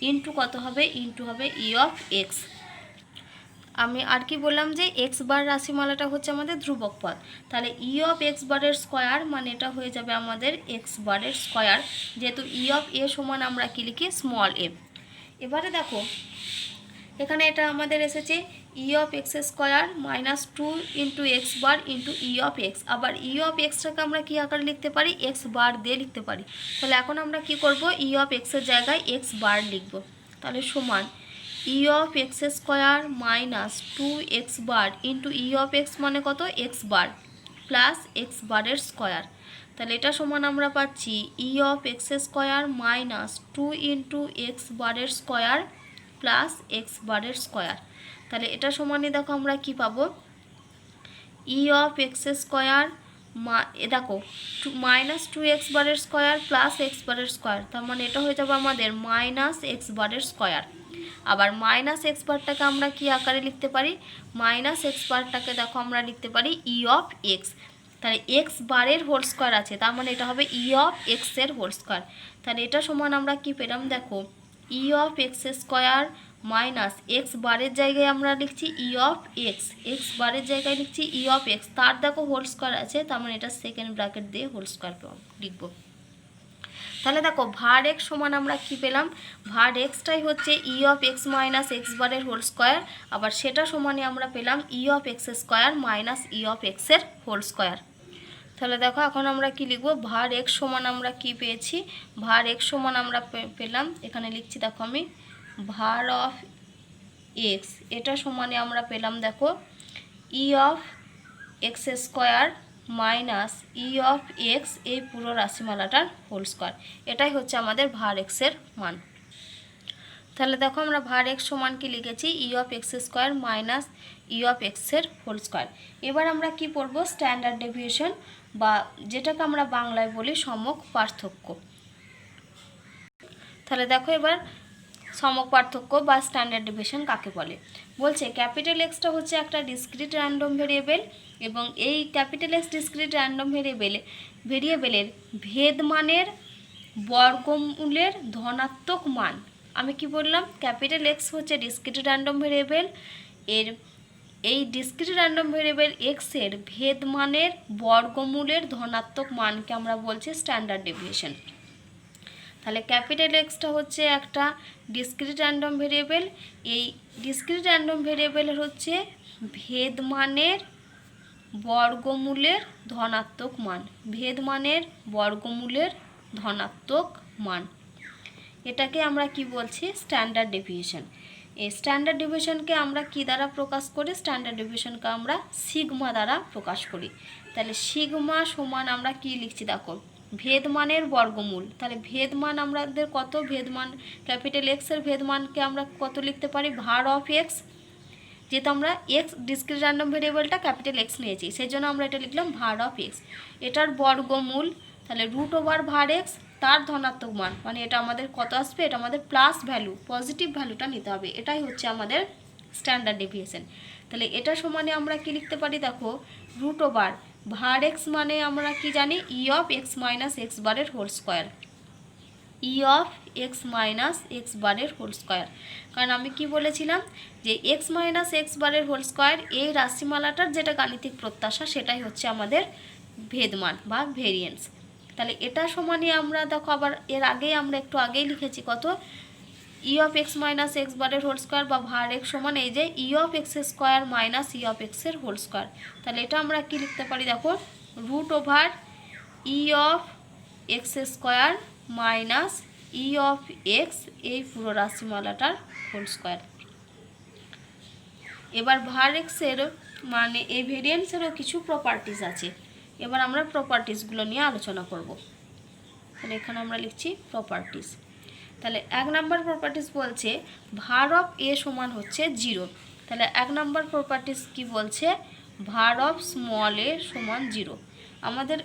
ইন্টু কত হবে? ইন্টু হবে ই অফ এক্স। আমি আর কি বললাম যে এক্স বার রাশিমালাটা হচ্ছে আমাদের ধ্রুবক পদ। তাহলে ই অফ এক্স বারের স্কোয়ার মানে এটা হয়ে যাবে আমাদের এক্স বারের স্কোয়ার, যেহেতু ই অফ এ সমান আমরা কি লিখি? স্মল এ। এবারে দেখো এখানে এটা আমাদের এসেছে ই of x square minus 2 into x bar into E of x. আবার ই অফ এক্সটাকে আমরা কী আকারে লিখতে পারি? এক্স বার দিয়ে লিখতে পারি। তাহলে এখন আমরা কি করব? ই অফ এক্সের জায়গায় এক্স বার লিখব। তাহলে সমান E of x square minus 2 x bar into E of x মানে কত? এক্স বার প্লাস এক্স বারের স্কোয়ার। তাহলে এটা সমান আমরা পাচ্ছি ই of x square minus 2 into x বারের স্কোয়ার প্লাস এক্স বারের স্কোয়ার। তাহলে এটা সমানই দেখো আমরা কি পাবো? ই অফ এক্স স্কোয়ার দেখো মাইনাস 2 এক্স বারের স্কোয়ার প্লাস এক্স বারের স্কোয়ার, তার মানে এটা হয়ে যাবে আমাদের মাইনাস এক্স বারের স্কোয়ার। আবার মাইনাস এক্স বারটাকে আমরা কি আকারে লিখতে পারি? মাইনাস এক্স বারটাকে দেখো আমরা লিখতে পারি ই অফ এক্স। তাহলে এক্স বারের হোল স্কোয়ার আছে, তার মানে এটা হবে ই অফ এক্সের হোল স্কোয়ার। তাহলে এটা সমান আমরা কি পেলাম? দেখো E of x square minus x বারের জায়গায় আমরা লিখছি ই অফ এক্স, এক্স বারের জায়গায় লিখছি ই অফ এক্স, তার দেখো হোল স্কোয়ার আছে, তার মানে এটা সেকেন্ড ব্র্যাকেট দিয়ে হোল স্কোয়ার লিখব। তাহলে দেখো ভার এক্স সমান আমরা কি পেলাম? ভার এক্সটাই হচ্ছে E of x minus x বারের হোল স্কোয়ার, আবার সেটা সমানে আমরা পেলাম E of x square minus E of এক্সের হোল স্কোয়ার। তাহলে দেখো এখন আমরা কি লিখব, var x সমান আমরা কি পেয়েছি, var x সমান আমরা পেলাম, এখানে লিখছি দেখো আমি var অফ x, এটা সমানে আমরা পেলাম দেখো e of x square minus E of x, এই পুরো রাশিমালাটার হোল স্কোয়ার। এটাই হচ্ছে আমাদের var x এর মান। তাহলে দেখো আমরা var x সমান কি লিখেছি, ই of x square minus E of এক্সের হোল স্কোয়ার। এবার আমরা কি পড়ব, স্ট্যান্ডার্ড ডেভিয়েশন বা যেটাকে আমরা বাংলায় বলি সমক পার্থক্য। তাহলে দেখো এবার সমক পার্থক্য বা স্ট্যান্ডার্ড ডেভিয়েশন কাকে বলে। বলছে ক্যাপিটাল এক্সটা হচ্ছে একটা ডিসক্রিট র্যান্ডম ভেরিয়েবল এবং এই ক্যাপিটাল এক্স ডিসক্রিট র্যান্ডম ভেরিয়েবলের ভেদমানের বর্গমূলের ধনাত্মক মান। আমি কি বললাম, ক্যাপিটাল এক্স হচ্ছে ডিসক্রিট র্যান্ডম ভেরিয়েবল, এর এই ডিসক্রিট র্যান্ডম ভেরিয়েবল এক্সের ভেদমানের বর্গমূলের ধনাত্মক মানকে আমরা বলছি স্ট্যান্ডার্ড ডেভিয়েশন। তাহলে ক্যাপিটাল এক্সটা হচ্ছে একটা ডিসক্রিট র্যান্ডম ভেরিয়েবল, এই ডিসক্রিট র্যান্ডম ভেরিয়েবলের হচ্ছে ভেদমানের বর্গমূলের ধনাত্মক মান, ভেদমানের বর্গমূলের ধনাত্মক মান, এটাকে আমরা কি বলছি স্ট্যান্ডার্ড ডেভিয়েশন। এই স্ট্যান্ডার্ড ডেভিয়েশনকে আমরা কি দ্বারা প্রকাশ করি, স্ট্যান্ডার্ড ডেভিয়েশনকে আমরা সিগমা দ্বারা প্রকাশ করি। তাহলে সিগমা সমান আমরা কি লিখছি দেখো, ভেদমানের বর্গমূল। তাহলে ভেদমান আমাদের কত, ভেদমান ক্যাপিটাল এক্সের ভেদমানকে আমরা কত লিখতে পারি, var অফ এক্স, যেহেতু আমরা এক্স ডিসক্রিট র্যান্ডম ভেরিয়েবলটা ক্যাপিটাল এক্স নিয়েছি সেই জন্য আমরা এটা লিখলাম var অফ এক্স, এটার বর্গমূল, তাহলে রুট ওভার var এক্স, তার ধনাত্মক মান, মানে এটা আমাদের কত আসবে, এটা আমাদের প্লাস ভ্যালু, পজিটিভ ভ্যালুটা নিতে হবে, এটাই হচ্ছে আমাদের স্ট্যান্ডার্ড ডেভিয়েশন। তাহলে এটা সমানে আমরা কি লিখতে পারি দেখো, রুট ওভার var এক্স মানে আমরা কি জানি, E of x minus x বারের whole square, E of x minus x বারের হোল স্কোয়ার। কারণ আমি কি বলেছিলাম যে এক্স মাইনাস এক্স বারের হোল স্কোয়ার এই রাশিমালাটার যেটা গাণিতিক প্রত্যাশা সেটাই হচ্ছে আমাদের ভেদমান বা ভেরিয়েন্স। তাহলে এটা সমানে আমরা দেখো আবার এর আগেই আমরা একটু আগেই লিখেছি কত, E of x minus x বারের হোল স্কোয়ার বা var এক্স সমান এই যে E of x square minus E of এক্সের হোল স্কোয়ার। তাহলে এটা আমরা কি লিখতে পারি দেখো, root over E of x square minus E of x, এই পুরো রাশিমালাটার হোল স্কোয়ার। এবার var এক্সের মানে এই ভেরিয়েন্সেরও কিছু প্রপার্টিজ আছে, এবার আমরা প্রপার্টিসগুলো নিয়ে আলোচনা করব। তাহলে এখানে আমরা লিখছি প্রপার্টিস। তাহলে এক নাম্বার প্রপার্টিস বলছে var অফ এ সমান হচ্ছে 0। তাহলে এক নাম্বার প্রপার্টিস কি বলছে, var অফ স্মল এ সমান 0। আমাদের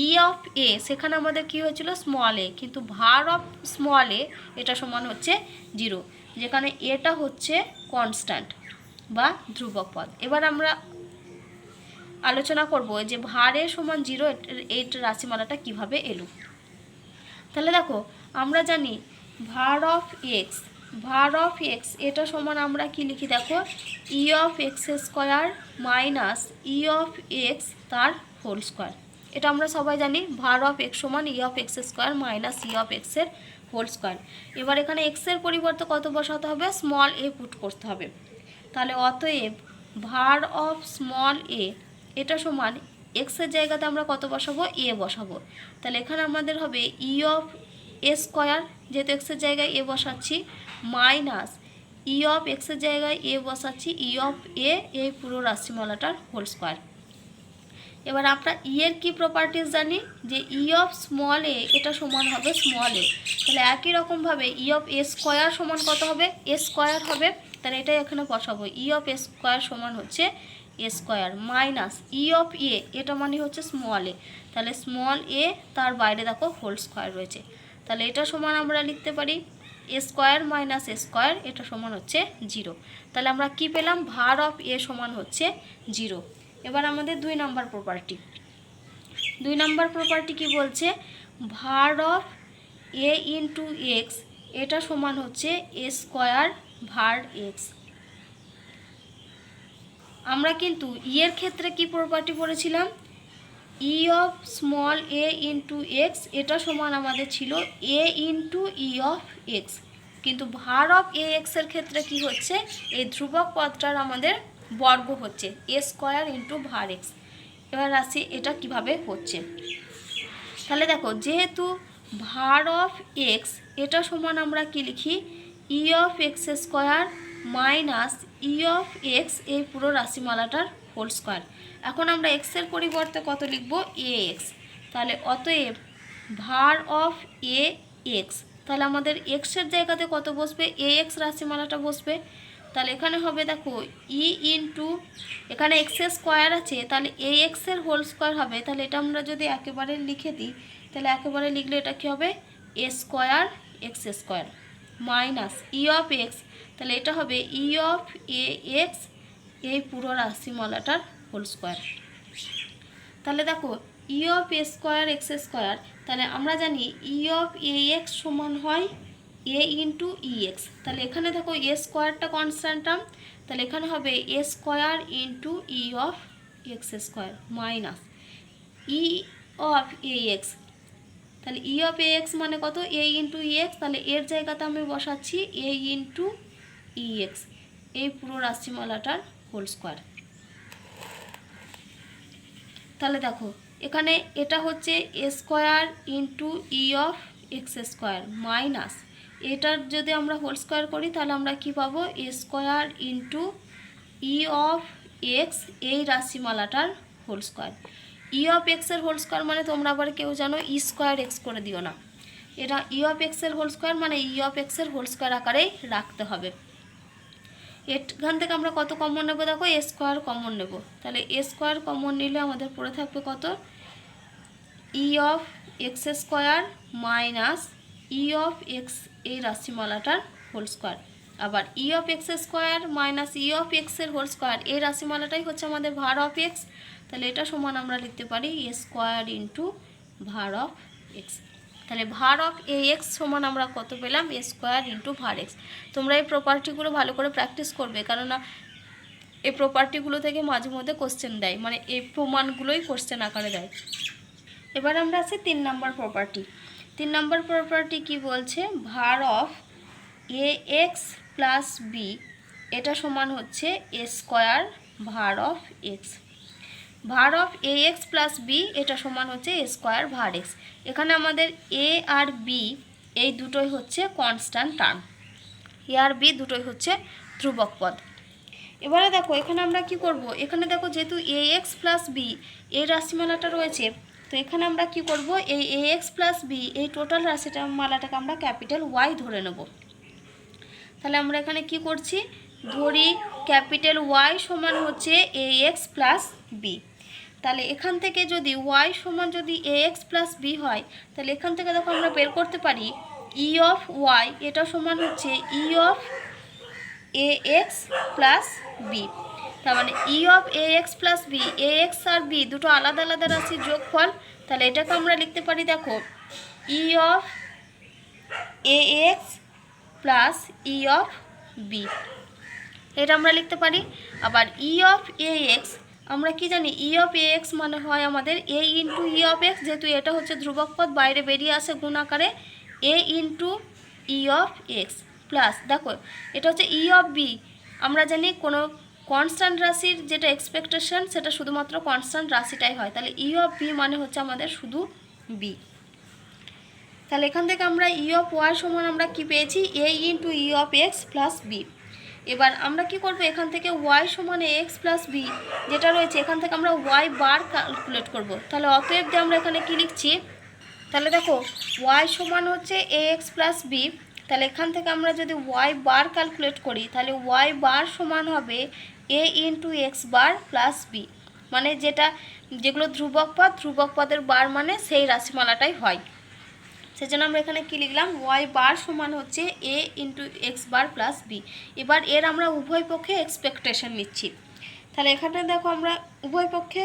ই অফ এ সেখানে আমাদের কি হয়েছিল স্মল এ, কিন্তু var অফ স্মল এ এটা সমান হচ্ছে 0, যেখানে এটা হচ্ছে কনস্ট্যান্ট বা ধ্রুবক পদ। এবার আমরা আলোচনা করব যে var এ সমান 0 এই রাশিমালাটা কিভাবে এলো। তাহলে দেখো আমরা জানি var অফ এক্স এটা সমান আমরা কি লিখি দেখো, E of x square minus E of x তার হোল স্কোয়ার। এটা আমরা সবাই জানি var অফ এক্স সমান E of x square minus E of এক্সের হোল স্কোয়ার। এবার এখানে এক্সের পরিবর্তে কত বসাতে হবে, স্মল এ পুট করতে হবে। তাহলে অতএব var অফ স্মল এ এটা সমান এক্সের জায়গাতে আমরা কত বসাবো, এ বসাবো। তাহলে এখানে আমাদের হবে ই অফ এ স্কোয়ার, যেহেতু এক্সের জায়গায় এ বসাচ্ছি, মাইনাস ই অফ এক্সের জায়গায় এ বসাচ্ছি ই অফ এ, এই পুরো রাশিমালাটার হোল স্কোয়ার। এবার আমরা ই এর কী প্রপার্টিস জানি, যে ই অফ স্মল এ এটা সমান হবে স্মল এ। তাহলে একই রকমভাবে ই অফ এ স্কোয়ার সমান কত হবে, এ স্কোয়ার হবে। তাহলে এটাই এখানে বসাবো, ই অফ এ স্কোয়ার সমান হচ্ছে a square minus E of এ এটা মানে হচ্ছে স্মল এ। তাহলে স্মল এ তার বাইরে দেখো হোল স্কোয়ার রয়েছে। তাহলে এটা সমান আমরা লিখতে পারি a square minus A square, এটা সমান হচ্ছে 0। তাহলে আমরা কি পেলাম, var অফ এ সমান হচ্ছে 0। এবার আমাদের 2 নাম্বার প্রপার্টি কি বলছে, var of a into x এটা সমান হচ্ছে এ স্কোয়ার var এক্স। আমরা কিন্তু ই এর ক্ষেত্রে কি প্রপার্টি পড়েছিলাম, ই of small A into x এটা সমান আমাদের ছিল এ ইন্টু ই অফ এক্স, কিন্তু var অফ এ এক্সের ক্ষেত্রে কি হচ্ছে, এই ধ্রুবক পদটার আমাদের বর্গ হচ্ছে a square into var x. এবার আসি এটা কিভাবে হচ্ছে। তাহলে দেখো, যেহেতু var অফ এক্স এটা সমান আমরা কি লিখি, E of x square minus E of x, এই পুরো রাশিমালাটার হোল স্কোয়ার। এখন আমরা এক্সের পরিবর্তে কত লিখব, এ এক্স। তাহলে অতএব var অফ এ এক্স, তাহলে আমাদের এক্সের জায়গাতে কত বসবে, এ এক্স রাশিমালাটা বসবে। তাহলে এখানে হবে দেখো ই ইন্টু, এখানে এক্সের স্কোয়ার আছে, তাহলে এ এক্সের হোল স্কোয়ার হবে। তাহলে এটা আমরা যদি একেবারে লিখে দিই, তাহলে একেবারে লিখলে এটা কী হবে, a square x square minus E of x, তাহলে এটা হবে ই অফ এ এক্স, এই পুরো রাশিমালাটার হোল স্কোয়ার। তাহলে দেখো E of A square x square, তাহলে আমরা জানি ই অফ এ এক্স সমান হয় এ ইন্টু ই এক্স। তাহলে এখানে দেখো এ স্কোয়ারটা কনস্ট্যান্ট টার্ম, তাহলে এখানে হবে a square into E of x square minus E of A x, তাহলে ই অফ এ এক্স মানে কত, এ ইন্টু ই এক্স, তাহলে এর জায়গাতে আমি বসাচ্ছি এ ইন্টু ই এক্স, এই পুরো রাশিমালাটার হোল স্কোয়ার। তাহলে দেখো এখানে এটা হচ্ছে a square into E of x square minus, এটার যদি আমরা হোল স্কোয়ার করি তাহলে আমরা কি পাবো, a square into E of x, এই রাশিমালাটার হোল স্কোয়ার। ই অফ এক্সের হোল স্কোয়ার মানে তোমরা আবার কেউ জানো ই স্কোয়ার এক্স করে দিও না, এটা ই অফ এক্সের হোল স্কোয়ার মানে ই অফ এক্সের হোল স্কোয়ার আকারেই রাখতে হবে। এখান থেকে আমরা কত কমন নেব, দেখো এ স্কোয়ার কমন নেব, তাহলে এ স্কোয়ার কমন নিলে আমাদের পড়ে থাকবে কত, E of x square minus E of x, এই রাশিমালাটার হোল স্কোয়ার। আবার ই of x square minus E of এক্সের হোল স্কোয়ার, এই রাশিমালাটাই হচ্ছে আমাদের var অফ এক্স। তাহলে এটা সমান আমরা লিখতে পারি a square into var of x. তাহলে var অফ এ এক্স সমান আমরা কত পেলাম, a square into var x. তোমরা এই প্রপার্টিগুলো ভালো করে প্র্যাকটিস করবে, কেননা এই প্রপার্টিগুলো থেকে মাঝে মধ্যে কোশ্চেন দেয়, মানে এই প্রমাণগুলোই কোশ্চেন আকারে দেয়। এবার আমরা আছি 3 নম্বর প্রপার্টি। 3 নম্বর প্রপার্টি কি বলছে, var of A x plus b এটা সমান হচ্ছে a square var of x. var of A x plus b এটা সমান হচ্ছে এ স্কোয়ার var এক্স। এখানে আমাদের এ আর বি এই দুটোই হচ্ছে কনস্ট্যান্ট টার্ম, এ আর বি দুটোই হচ্ছে ধ্রুবক পদ। এবারে দেখো এখানে আমরা কি করব, এখানে দেখো যেহেতু এ এক্স প্লাস বি এই রাশিমালাটা রয়েছে, তো এখানে আমরা কি করব, এই এ এক্স প্লাস বি এই টোটাল রাশিটা মালাটাকে আমরা ক্যাপিটাল ওয়াই ধরে নেব। তাহলে আমরা এখানে কি করছি, ধরি ক্যাপিটাল ওয়াই সমান হচ্ছে এ এক্স প্লাস বি। তাহলে এখান থেকে যদি ওয়াই সমান যদি এ এক্স প্লাস বি হয়, তাহলে এখান থেকে দেখো আমরা বের করতে পারি ই অফ ওয়াই এটা সমান হচ্ছে E of A x plus B. তার মানে E of A x plus B, A X আর বি দুটো আলাদা আলাদা রাশির যোগফল। তাহলে এটাকে আমরা লিখতে পারি দেখো E of A x plus E of B, এটা আমরা লিখতে পারি। আবার ই অফ এ এক্স আমরা কি জানি, ই অফ এ এক্স মানে হয় আমাদের এ ইন্টু ই অফ এক্স, যেহেতু এটা হচ্ছে ধ্রুবক পদ বাইরে বেরিয়ে আসে গুণ আকারে, a into E of x plus দেখো এটা হচ্ছে ই অফ বি। আমরা জানি কোনো কনস্ট্যান্ট রাশির যেটা এক্সপেকটেশন সেটা শুধুমাত্র কনস্ট্যান্ট রাশিটাই হয়, তাহলে ই অফ বি মানে হচ্ছে আমাদের শুধু বি। তাহলে এখান থেকে আমরা ই অফ ওয়াই সমান আমরা কি পেয়েছি, a into E of x plus b. এবার আমরা কি করব, এখান থেকে ওয়াই সমান এ এক্স প্লাস বি যেটা রয়েছে এখান থেকে আমরা ওয়াই বার ক্যালকুলেট করব। তাহলে অতএব যে আমরা এখানে কি লিখছি, তাহলে দেখো ওয়াই সমান হচ্ছে এ এক্স প্লাস বি, তাহলে এখান থেকে আমরা যদি ওয়াই বার ক্যালকুলেট করি তাহলে ওয়াই বার সমান হবে এ into x bar plus B, মানে যেগুলো ধ্রুবক পদ, ধ্রুবক পদের বার মানে সেই রাশিমালাটাই হয়। সেজন্য আমরা এখানে কি লিখলাম, ওয়াই বার সমান হচ্ছে এ into x bar plus b. এবার এর আমরা উভয় পক্ষে এক্সপেকটেশন নিচ্ছি। তাহলে এখানে দেখো আমরা উভয় পক্ষে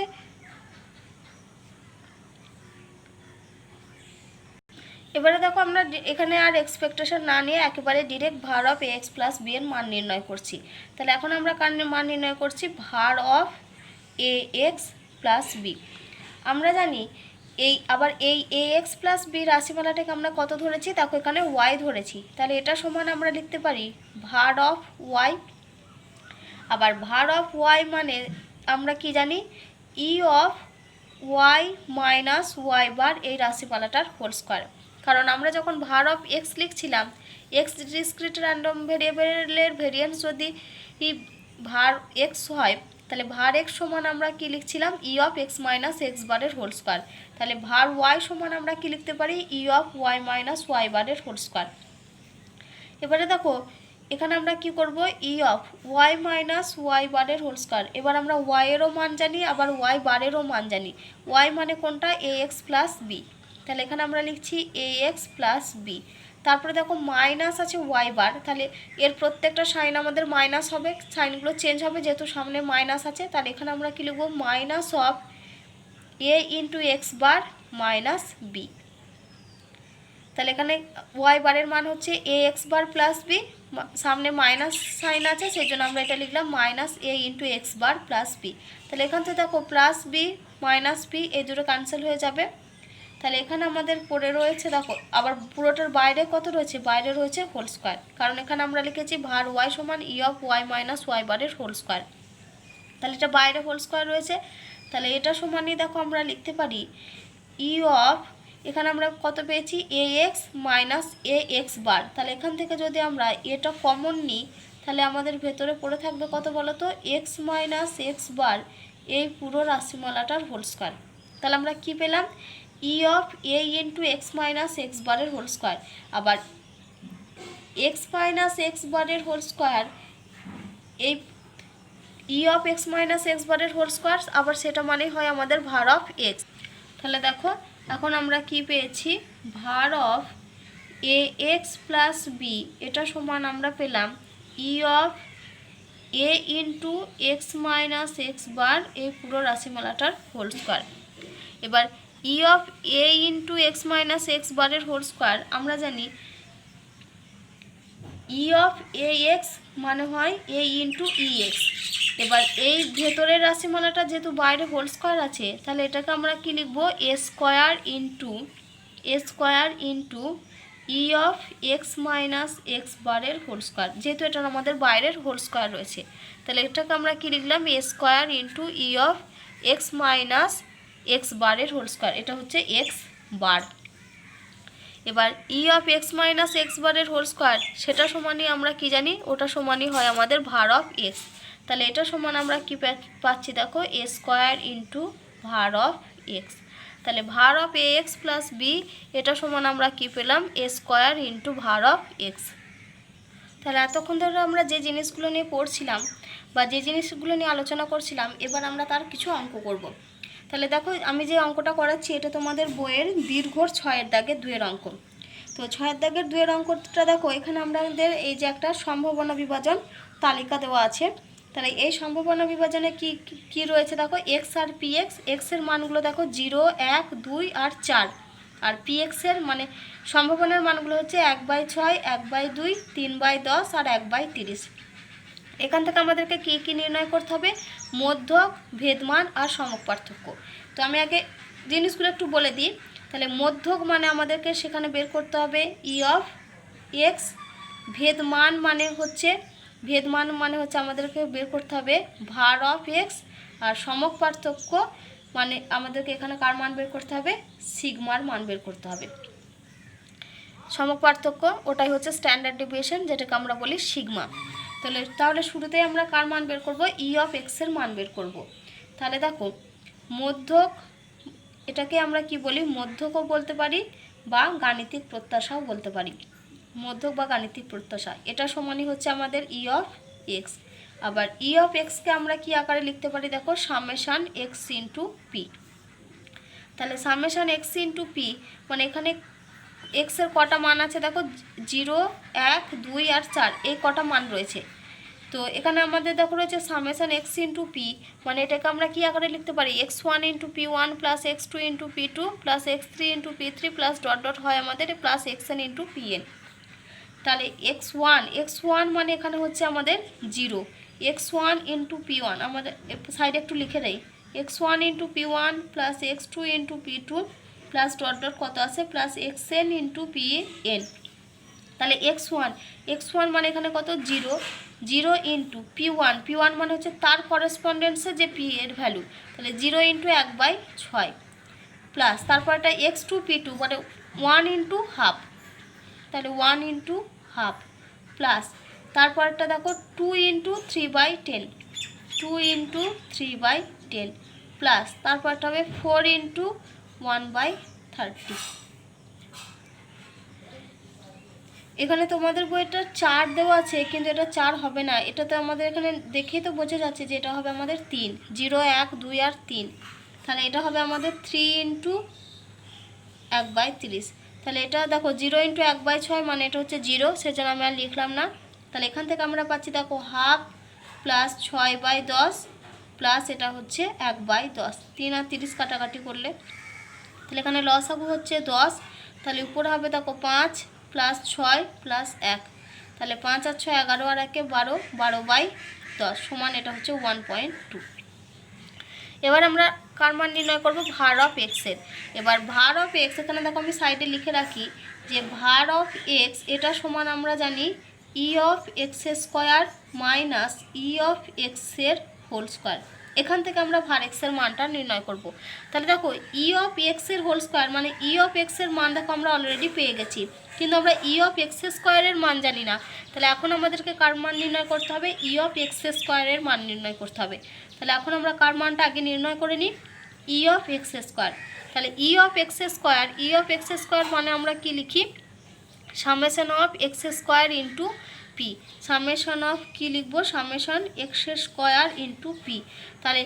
এবারে দেখো আমরা এখানে আর এক্সপেকটেশন না নিয়ে একেবারে direct var of A x plus b এর মান নির্ণয় করছি। তাহলে এখন আমরা কার মান নির্ণয় করছি, var of A x plus b. আমরা জানি আবার এই এ এক্স প্লাস বি রাশিমালাটাকে আমরা কত ধরেছি, দেখো এখানে ওয়াই ধরেছি, তাহলে এটা সমান আমরা লিখতে পারি var অফ ওয়াই। আবার var অফ ওয়াই মানে আমরা কি জানি, E of y minus y bar এই রাশিমালাটার হোল স্কোয়ার। কারণ আমরা যখন var অফ এক্স লিখছিলাম, এক্স ডিসক্রিট র্যান্ডম ভেরিয়েবলের ভেরিয়েন্স যদি var এক্স হয়, তাহলে var এক্স সমান আমরা কি লিখছিলাম, E of x minus x বারের হোল স্কোয়ার। তাহলে var ওয়াই সমান আমরা কি লিখতে পারি, E of y minus y বারের হোল স্কোয়ার। এবারে দেখো এখানে আমরা কি করব, E of y minus y বারের হোল স্কোয়ার। এবার আমরা ওয়াইয়েরও মান জানি, আবার ওয়াই বারেরও মান জানি। ওয়াই মানে কোনটা, এ এক্স প্লাস বি। তাহলে এখানে আমরা লিখছি এ এক্স প্লাস বি। তারপরে দেখো মাইনাস আছে ওয়াই বার, তাহলে এর প্রত্যেকটা সাইন আমাদের মাইনাস হবে, সাইনগুলো চেঞ্জ হবে যেহেতু সামনে মাইনাস আছে। তাহলে এখানে আমরা কি লিখব, minus of a into x bar minus b. তাহলে এখানে ওয়াই বারের মান হচ্ছে a x bar plus b, সামনে মাইনাস সাইন আছে সেই জন্য আমরা এটা লিখলাম minus a into x bar plus b. তাহলে এখান থেকে দেখো প্লাস বি মাইনাস বি এই দুটো ক্যান্সেল হয়ে যাবে। তাহলে এখানে আমাদের পড়ে রয়েছে দেখো, আবার পুরোটার বাইরে কত রয়েছে, বাইরে রয়েছে হোল স্কোয়ার। কারণ এখানে আমরা লিখেছি var ওয়াই সমান E of y minus y বারের হোল স্কোয়ার। তাহলে এটা বাইরে হোল স্কোয়ার রয়েছে। তাহলে এটা সমানই দেখো আমরা লিখতে পারি ই অফ, এখানে আমরা কত পেয়েছি, এ এক্স মাইনাস এ এক্স বার। তাহলে এখান থেকে যদি আমরা এটা কমন নিই, তাহলে আমাদের ভেতরে পড়ে থাকবে কত বলো তো, এক্স মাইনাস এক্স বার এই পুরো রাশিমালাটার হোল স্কোয়ার। তাহলে আমরা কি পেলাম, E of a into x minus x বারের হোল স্কোয়ার। আবার এক্স মাইনাস এক্স বারের হোল স্কোয়ার, এই ই অফ এক্স মাইনাস এক্স বারের হোল স্কোয়ার, আবার সেটা মানে হয় আমাদের var অফ এক্স। তাহলে দেখো এখন আমরা কি পেয়েছি, var of A x plus b এটা সমান আমরা পেলাম E of a into x minus x bar এই পুরো রাশিমালাটার হোল স্কোয়ার। এবার E of a into x minus x বারের হোল স্কোয়ার আমরা জানি ই অফ এ এক্স মানে হয় এ ইন্টু ই এক্স। এবার এই ভেতরের রাশিমালাটা যেহেতু বাইরে হোল স্কোয়ার আছে, তাহলে এটাকে আমরা কি লিখবো, a square into E of x minus x বারের হোল স্কোয়ার। যেহেতু এটা আমাদের বাইরের হোল স্কোয়ার রয়েছে, তাহলে এটাকে আমরা কি লিখলাম, a square into E of x minus x বারের হোল স্কোয়ার, এটা হচ্ছে এক্স বার। এবার E of x minus x বারের হোল স্কোয়ার সেটা সমানই আমরা কি জানি, ওটা সমানই হয় আমাদের var অফ এক্স। তাহলে এটা সমান আমরা কি পাচ্ছি দেখো, a square into var of x. তাহলে var of A x plus b এটা সমান আমরা কি পেলাম, a square into var of x. তাহলে এতক্ষণ ধরে আমরা যে জিনিসগুলো নিয়ে পড়ছিলাম বা যে জিনিসগুলো নিয়ে আলোচনা করছিলাম, এবার আমরা তার কিছু অঙ্ক করব। তাহলে দেখো আমি যে অঙ্কটা করাচ্ছি এটা তোমাদের বইয়ের দীর্ঘর 6-এর দাগের 2-এর অঙ্ক। তো 6-এর দাগের 2-এর অঙ্কটা দেখো, এখানে আমাদের এই যে একটা সম্ভাবনা বিভাজন তালিকা দেওয়া আছে। তাহলে এই সম্ভাবনা বিভাজনে কি কি রয়েছে দেখো, এক্স আর পি এক্স, এক্সের মানগুলো দেখো 0, 1, 2 আর 4। আর পি এক্সের মানে সম্ভাবনার মানগুলো হচ্ছে 1/6, 1/2, 3/10 আর 1/30। এখান থেকে আমাদেরকে কী কী নির্ণয় করতে হবে, মধ্যক, ভেদমান আর সমক পার্থক্য। তো আমি আগে জিনিসগুলো একটু বলে দিই। তাহলে মধ্যক মানে আমাদেরকে সেখানে বের করতে হবে ই অফ এক্স। ভেদমান মানে হচ্ছে আমাদেরকে বের করতে হবে var অফ এক্স। আর সমক পার্থক্য মানে আমাদেরকে এখানে কার মান বের করতে হবে, সিগমার মান বের করতে হবে। সমক পার্থক্য ওটাই হচ্ছে স্ট্যান্ডার্ড ডেভিয়েশন, যেটাকে আমরা বলি সিগমা। তাহলে শুরুতেই আমরা কার মান বের করব, ই অফ এক্সের মান বের করব। তাহলে দেখো মধ্যক, এটাকে আমরা কি বলি, মধ্যকও বলতে পারি বা গাণিতিক প্রত্যাশাও বলতে পারি। মধ্যক বা গাণিতিক প্রত্যাশা এটা সমানই হচ্ছে আমাদের ই অফ এক্স। আবার ই অফ এক্সকে আমরা কি আকারে লিখতে পারি দেখো, সামেশান এক্স ইন্টু পি। তাহলে সামেশান এক্স ইন্টু পি মানে এখানে এক্সের কটা মান আছে দেখো, 0, 1, 2 আর 4 এই কটা মান রয়েছে। তো এখানে আমাদের দেখো রয়েছে সামেশান এক্স ইন্টু পি, মানে এটাকে আমরা কি আকারে লিখতে পারি, x1 into p1 plus x2 into p2 plus x3 into p3 plus dot dot হয় আমাদের প্লাস xn ইন্টু pn। তাহলে x1 মানে এখানে হচ্ছে আমাদের 0, x1 ইন্টু p1 আমাদের সাইডে একটু লিখে দেই, x1 into p1 plus x2 into p2 plus dot dot কত আছে প্লাস xn ইন্টু pn। তাহলে x1 মানে এখানে কত 0, 0 ইন্টু p1 মানে হচ্ছে তার করেসপন্ডেন্সে যে p এর ভ্যালু, তাহলে 0 ইন্টু 1/6 প্লাস তারপরটা x2 p2 মানে 1 ইন্টু হাফ, তাহলে 1 ইন্টু হাফ প্লাস তারপরটা দেখো 2 ইন্টু 3/10, 2 ইন্টু 3/10 প্লাস তারপরটা হবে 4 ইন্টু 1/30। এখানে তোমাদের বইটা 4 দেওয়া আছে, কিন্তু এটা 4 হবে না, এটা তো আমাদের এখানে দেখেই তো বোঝা যাচ্ছে যে এটা হবে আমাদের 3, 0 1 2 আর 3, তাহলে এটা হবে আমাদের 3 ইন্টু 1/30। তাহলে এটা দেখো 0 ইন্টু 1/6 মানে এটা হচ্ছে 0, সেজন্য আমি আর লিখলাম না। তাহলে এখান থেকে আমরা পাচ্ছি দেখো হাফ প্লাস 6/10 প্লাস এটা হচ্ছে 1/10, 3 আর 30 কাটাকাটি করলে তাহলে এখানে লসাগু হচ্ছে 10, তাহলে উপরে হবে দেখো 5 প্লাস 6 প্লাস 1, তাহলে 5 আর 6 11 আর 1 12, 12/10 সমান এটা হচ্ছে 1.2। এবার আমরা কার মান নির্ণয় করব, ভার অফ এক্সের। এবার ভার অফ এক্স এখানে দেখো আমি সাইডে লিখে রাখি যে ভার অফ এক্স এটা সমান আমরা জানি E of x square minus E of এক্সের হোল স্কোয়ার। এখান থেকে আমরা ভার এক্সের মানটা নির্ণয় করব। তাহলে দেখো ই অফ এক্সের হোল স্কোয়ার মানে ই অফ এক্সের মান দেখো আমরা অলরেডি পেয়ে গেছি, কিন্তু আমরা ই অফ এক্স স্কোয়ারের মান জানি না। তাহলে এখন আমাদেরকে কার মান নির্ণয় করতে হবে, ই অফ এক্স স্কোয়ারের মান নির্ণয় করতে হবে। তাহলে এখন আমরা কার মানটা আগে নির্ণয় করে নিই, ই অফ এক্স স্কোয়ার। তাহলে ই অফ এক্স স্কোয়ার মানে আমরা কি লিখি, summation of x square into p, summation of কী লিখবো, summation x square into P. তাহলে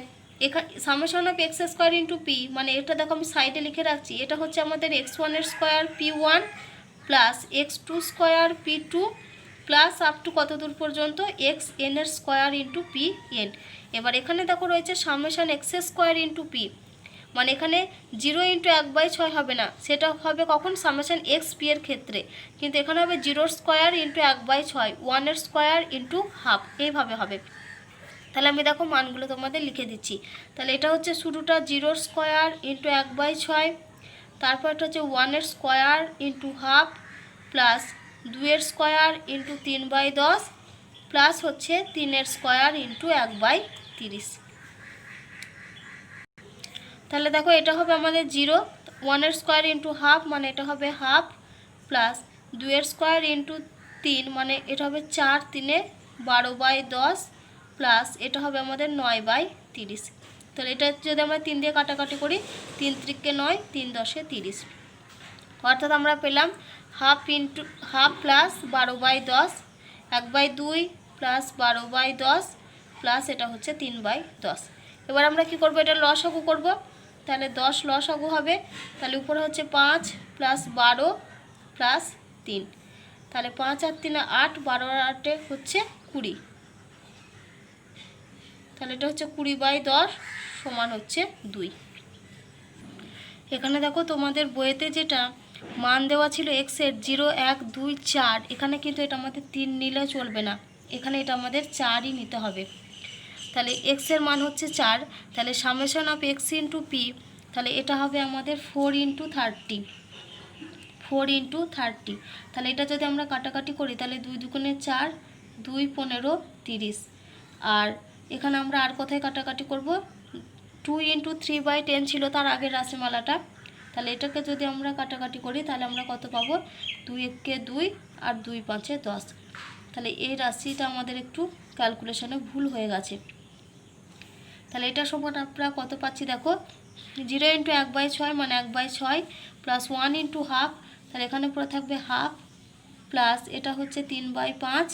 এখানে summation of x square into P মানে এটা দেখো আমি সাইডে লিখে রাখছি, এটা হচ্ছে আমাদের x1 এর square p1 plus x2 square p2 plus up to কত দূর পর্যন্ত xn এর স্কোয়ার ইন্টু পি এন। এবার এখানে দেখো রয়েছে summation x square into P, মানে এখানে 0 ইন্টু 1/6 হবে না, সেটা হবে কখন সামেশন এক্স পি এর ক্ষেত্রে, কিন্তু এখানে হবে 0 স্কোয়ার ইন্টু 1/6, 1 এর স্কোয়ার ইন্টু হাফ, এইভাবে হবে। তাহলে আমি দেখো মানগুলো তোমাদের লিখে দিচ্ছি। তাহলে এটা হচ্ছে শুরুটা 0 স্কোয়ার ইন্টু 1/6, তারপরটা হচ্ছে 1 এর স্কোয়ার ইন্টু হাফ প্লাস 2 এর স্কোয়ার ইন্টু 3/10 প্লাস হচ্ছে 3 এর স্কোয়ার ইন্টু 1/30। তাহলে দেখো এটা হবে আমাদের 0, 1 এর স্কোয়ার ইন্টু হাফ মানে এটা হবে হাফ প্লাস 2 এর স্কোয়ার ইন্টু 3 মানে এটা হবে 4 3 12/10 প্লাস এটা হবে আমাদের 9/30। তাহলে এটা যদি আমরা 3 দিয়ে কাটাকাটি করি, 3 3 9, 3 10 30, অর্থাৎ আমরা পেলাম হাফ প্লাস 12/10, 1/2 প্লাস 12/10 প্লাস এটা হচ্ছে 3/10। এবার আমরা কি করব, এটা লসাগু করব, তাহলে 10 লসাগু হবে, তাহলে উপরে হচ্ছে 5 প্লাস 12 প্লাস 3, তাহলে 5 আর 3 8, 12 আর 8 হচ্ছে 20, তাহলে এটা হচ্ছে 20/10 সমান হচ্ছে 2। এখানে দেখো তোমাদের বইয়েতে যেটা মান দেওয়া ছিল এক্সের 0 1 2 4, এখানে কিন্তু এটা আমাদের 3 নিলে চলবে না, এখানে এটা আমাদের 4ই নিতে হবে। তাহলে এক্সের মান হচ্ছে 4, তাহলে summation of X into P, তাহলে এটা হবে আমাদের 4 ইন্টু 30, 4 ইন্টু 30। তাহলে এটা যদি আমরা কাটাকাটি করি তাহলে 2 2 4, 2 15 30, আর এখানে আমরা আর কোথায় কাটাকাটি করব, 2 ইন্টু 3/10 ছিল তার আগের রাশিমালাটা, তাহলে এটাকে যদি আমরা কাটাকাটি করি তাহলে আমরা কত পাবো, 2 1 2 আর 2 5 10। তাহলে এই রাশিটা আমাদের একটু ক্যালকুলেশনে ভুল হয়ে গেছে। তাহলে এটা সমান আমরা কত পাচ্ছি দেখো, 0 ইন্টু 1/6 মানে 1/6 প্লাস 1 ইন্টু হাফ, তাহলে এখানে পুরো থাকবে হাফ প্লাস এটা হচ্ছে 3/5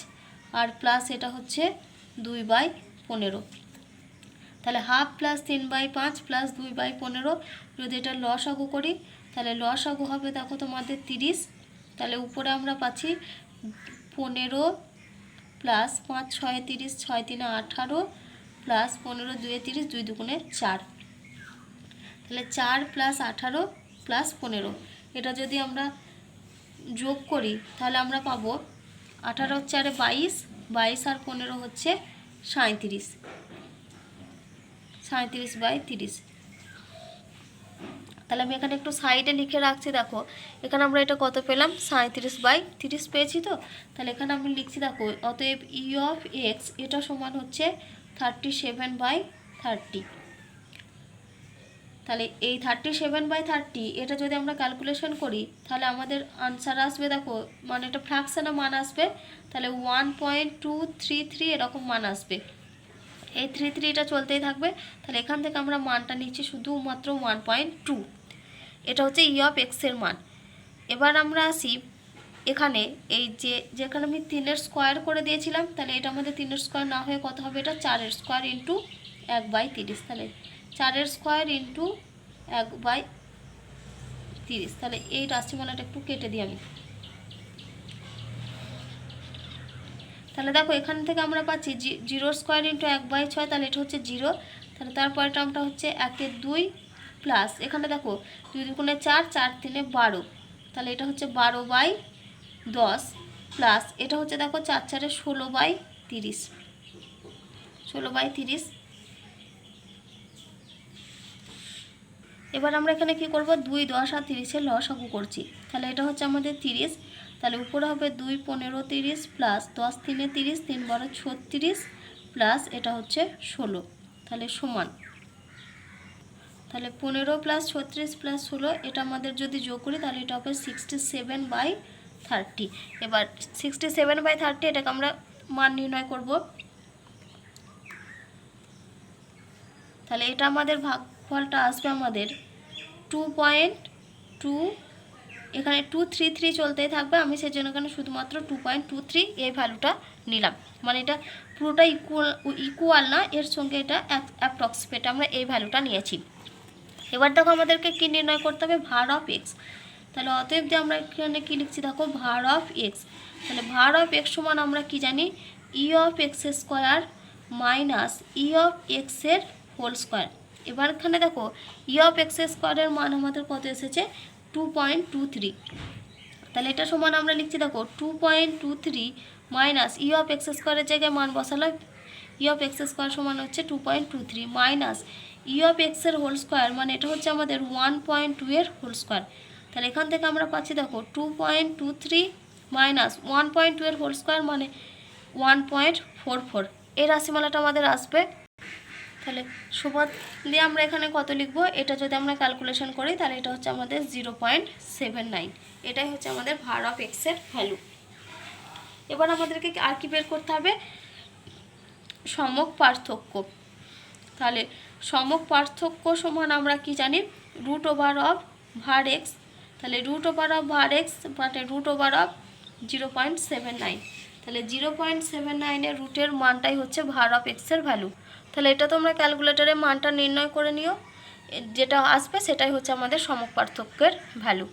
আর প্লাস এটা হচ্ছে 2/15। তাহলে হাফ প্লাস 3/5 প্লাস 2/15, যদি এটা লসাগু করি তাহলে লসাগু হবে দেখো তোমাদের 30, তাহলে উপরে আমরা পাচ্ছি 15 প্লাস 5 6 30, 6 3 18 প্লাস 15 2 30, 2 2 4, তাহলে 4 প্লাস 18 প্লাস 15, এটা যদি আমরা যোগ করি তাহলে আমরা পাবো 18 4 22, 22 আর 15 হচ্ছে 37, 37/30। তাহলে আমি এখানে একটু সাইডে লিখে রাখছি। দেখো এখানে আমরা এটা কত পেলাম, 37/30 পেয়েছি। তো তাহলে এখানে আমি লিখছি দেখো, অতএব ই অফ এক্স এটা সমান হচ্ছে 37/30। তাহলে এই 37/30 এটা যদি আমরা ক্যালকুলেশন করি তাহলে আমাদের আনসার আসবে, দেখো মানে এটা ফ্র্যাকশানে মান আসবে, তাহলে 1.233 এরকম মান আসবে। এই 33 এটা চলতেই থাকবে। তাহলে এখান থেকে আমরা মানটা নিচ্ছি শুধুমাত্র 1.2, এটা হচ্ছে ই অফ এক্সের মান। এবার আমরা আসি এখানে, এই যেখানে আমি 3-এর স্কোয়ার করে দিয়েছিলাম, তাহলে এটা আমাদের 3-এর স্কোয়ার না হয়ে কত হবে, এটা 4-এর স্কোয়ার ইন্টু 1/30। তাহলে 4-এর স্কোয়ার ইন্টু 1/30। তাহলে এই রাশিমালাটা একটু কেটে দিই আমি। তাহলে দেখো এখান থেকে আমরা পাচ্ছি 0 স্কোয়ার ইন্টু 1/6, তাহলে এটা হচ্ছে 0। তাহলে তারপরে টার্মটা হচ্ছে 1-এর 2 প্লাস এখানে দেখো 2 দুগুণে 4, 4 3-এ 12, তাহলে এটা হচ্ছে 12/10 প্লাস এটা হচ্ছে দেখো 4 4-এ 16/30, 16/30। এবার আমরা এখানে কি করব, 2, 10 আর 30-এর লসাগু করছি। তাহলে এটা হচ্ছে আমাদের 30, তাহলে উপরে হবে 2 15 30 প্লাস 10 3-এ 30, 3 12 36 প্লাস এটা হচ্ছে 16, তাহলে সমান, তাহলে 15 প্লাস 36 প্লাস 16 এটা আমাদের যদি যোগ করি তাহলে এটা হবে 67/30। এবার 67/30 এটাকে আমরা মান নির্ণয় করব। তাহলে এটা আমাদের ভাগফলটা আসবে আমাদের 2.2, এখানে 233 চলতেই থাকবে, আমি সেই জন্য এখানে শুধুমাত্র 2.23 এই ভ্যালুটা নিলাম। মানে এটা পুরোটা ইকুয়াল না, এর সঙ্গে এটা অ্যাপ্রক্সিমেট আমরা এই ভ্যালুটা নিয়েছি। এবার দেখো আমাদেরকে কী নির্ণয় করতে হবে, ভার অফ এক্স। তাহলে অতএব যে আমরা এখানে কী লিখছি দেখো, ভার অফ এক্স। তাহলে ভার অফ এক্স সমান আমরা কি জানি, E of x square minus E of এক্সের হোল স্কোয়ার। এবার এখানে দেখো ই অফ এক্স স্কোয়ারের মান আমাদের কত এসেছে, 2.23। তাহলে এটা সমান আমরা লিখছি দেখো 2.23 মাইনাস ই অফ এক্স স্কোয়ারের জায়গায় মান বসালো, ই অফ এক্স স্কোয়ার সমান হচ্ছে 2.23 মাইনাস ই অফ এক্সের হোল স্কোয়ার, মানে এটা হচ্ছে আমাদের 1.2 এর হোল স্কোয়ার। তাহলে এখান থেকে আমরা পাচ্ছি দেখো 2.23 মাইনাস 1.2 এর হোল স্কোয়ার মানে 1.44, এই রাশিমালাটা আমাদের আসবে। তাহলে সমান দিয়ে আমরা এখানে কত লিখবো, এটা যদি আমরা ক্যালকুলেশন করি তাহলে এটা হচ্ছে আমাদের 0.79, এটাই হচ্ছে আমাদের ভার অফ এক্সের ভ্যালু। এবার আমাদেরকে আর কি বের করতে হবে, সমক পার্থক্য। তাহলে সমক পার্থক্য সমান আমরা কি জানি, root over of var x. তাহলে root over of var x মানে রুট ওভার অফ 0.79। তাহলে 0.79-এর রুটের মানটাই হচ্ছে ভার অফ এক্সের ভ্যালু। তাহলে এটা তোমরা ক্যালকুলেটরে মানটা নির্ণয় করে নিও, যেটা আসবে সেটাই হচ্ছে আমাদের সমক পার্থক্যের ভ্যালু।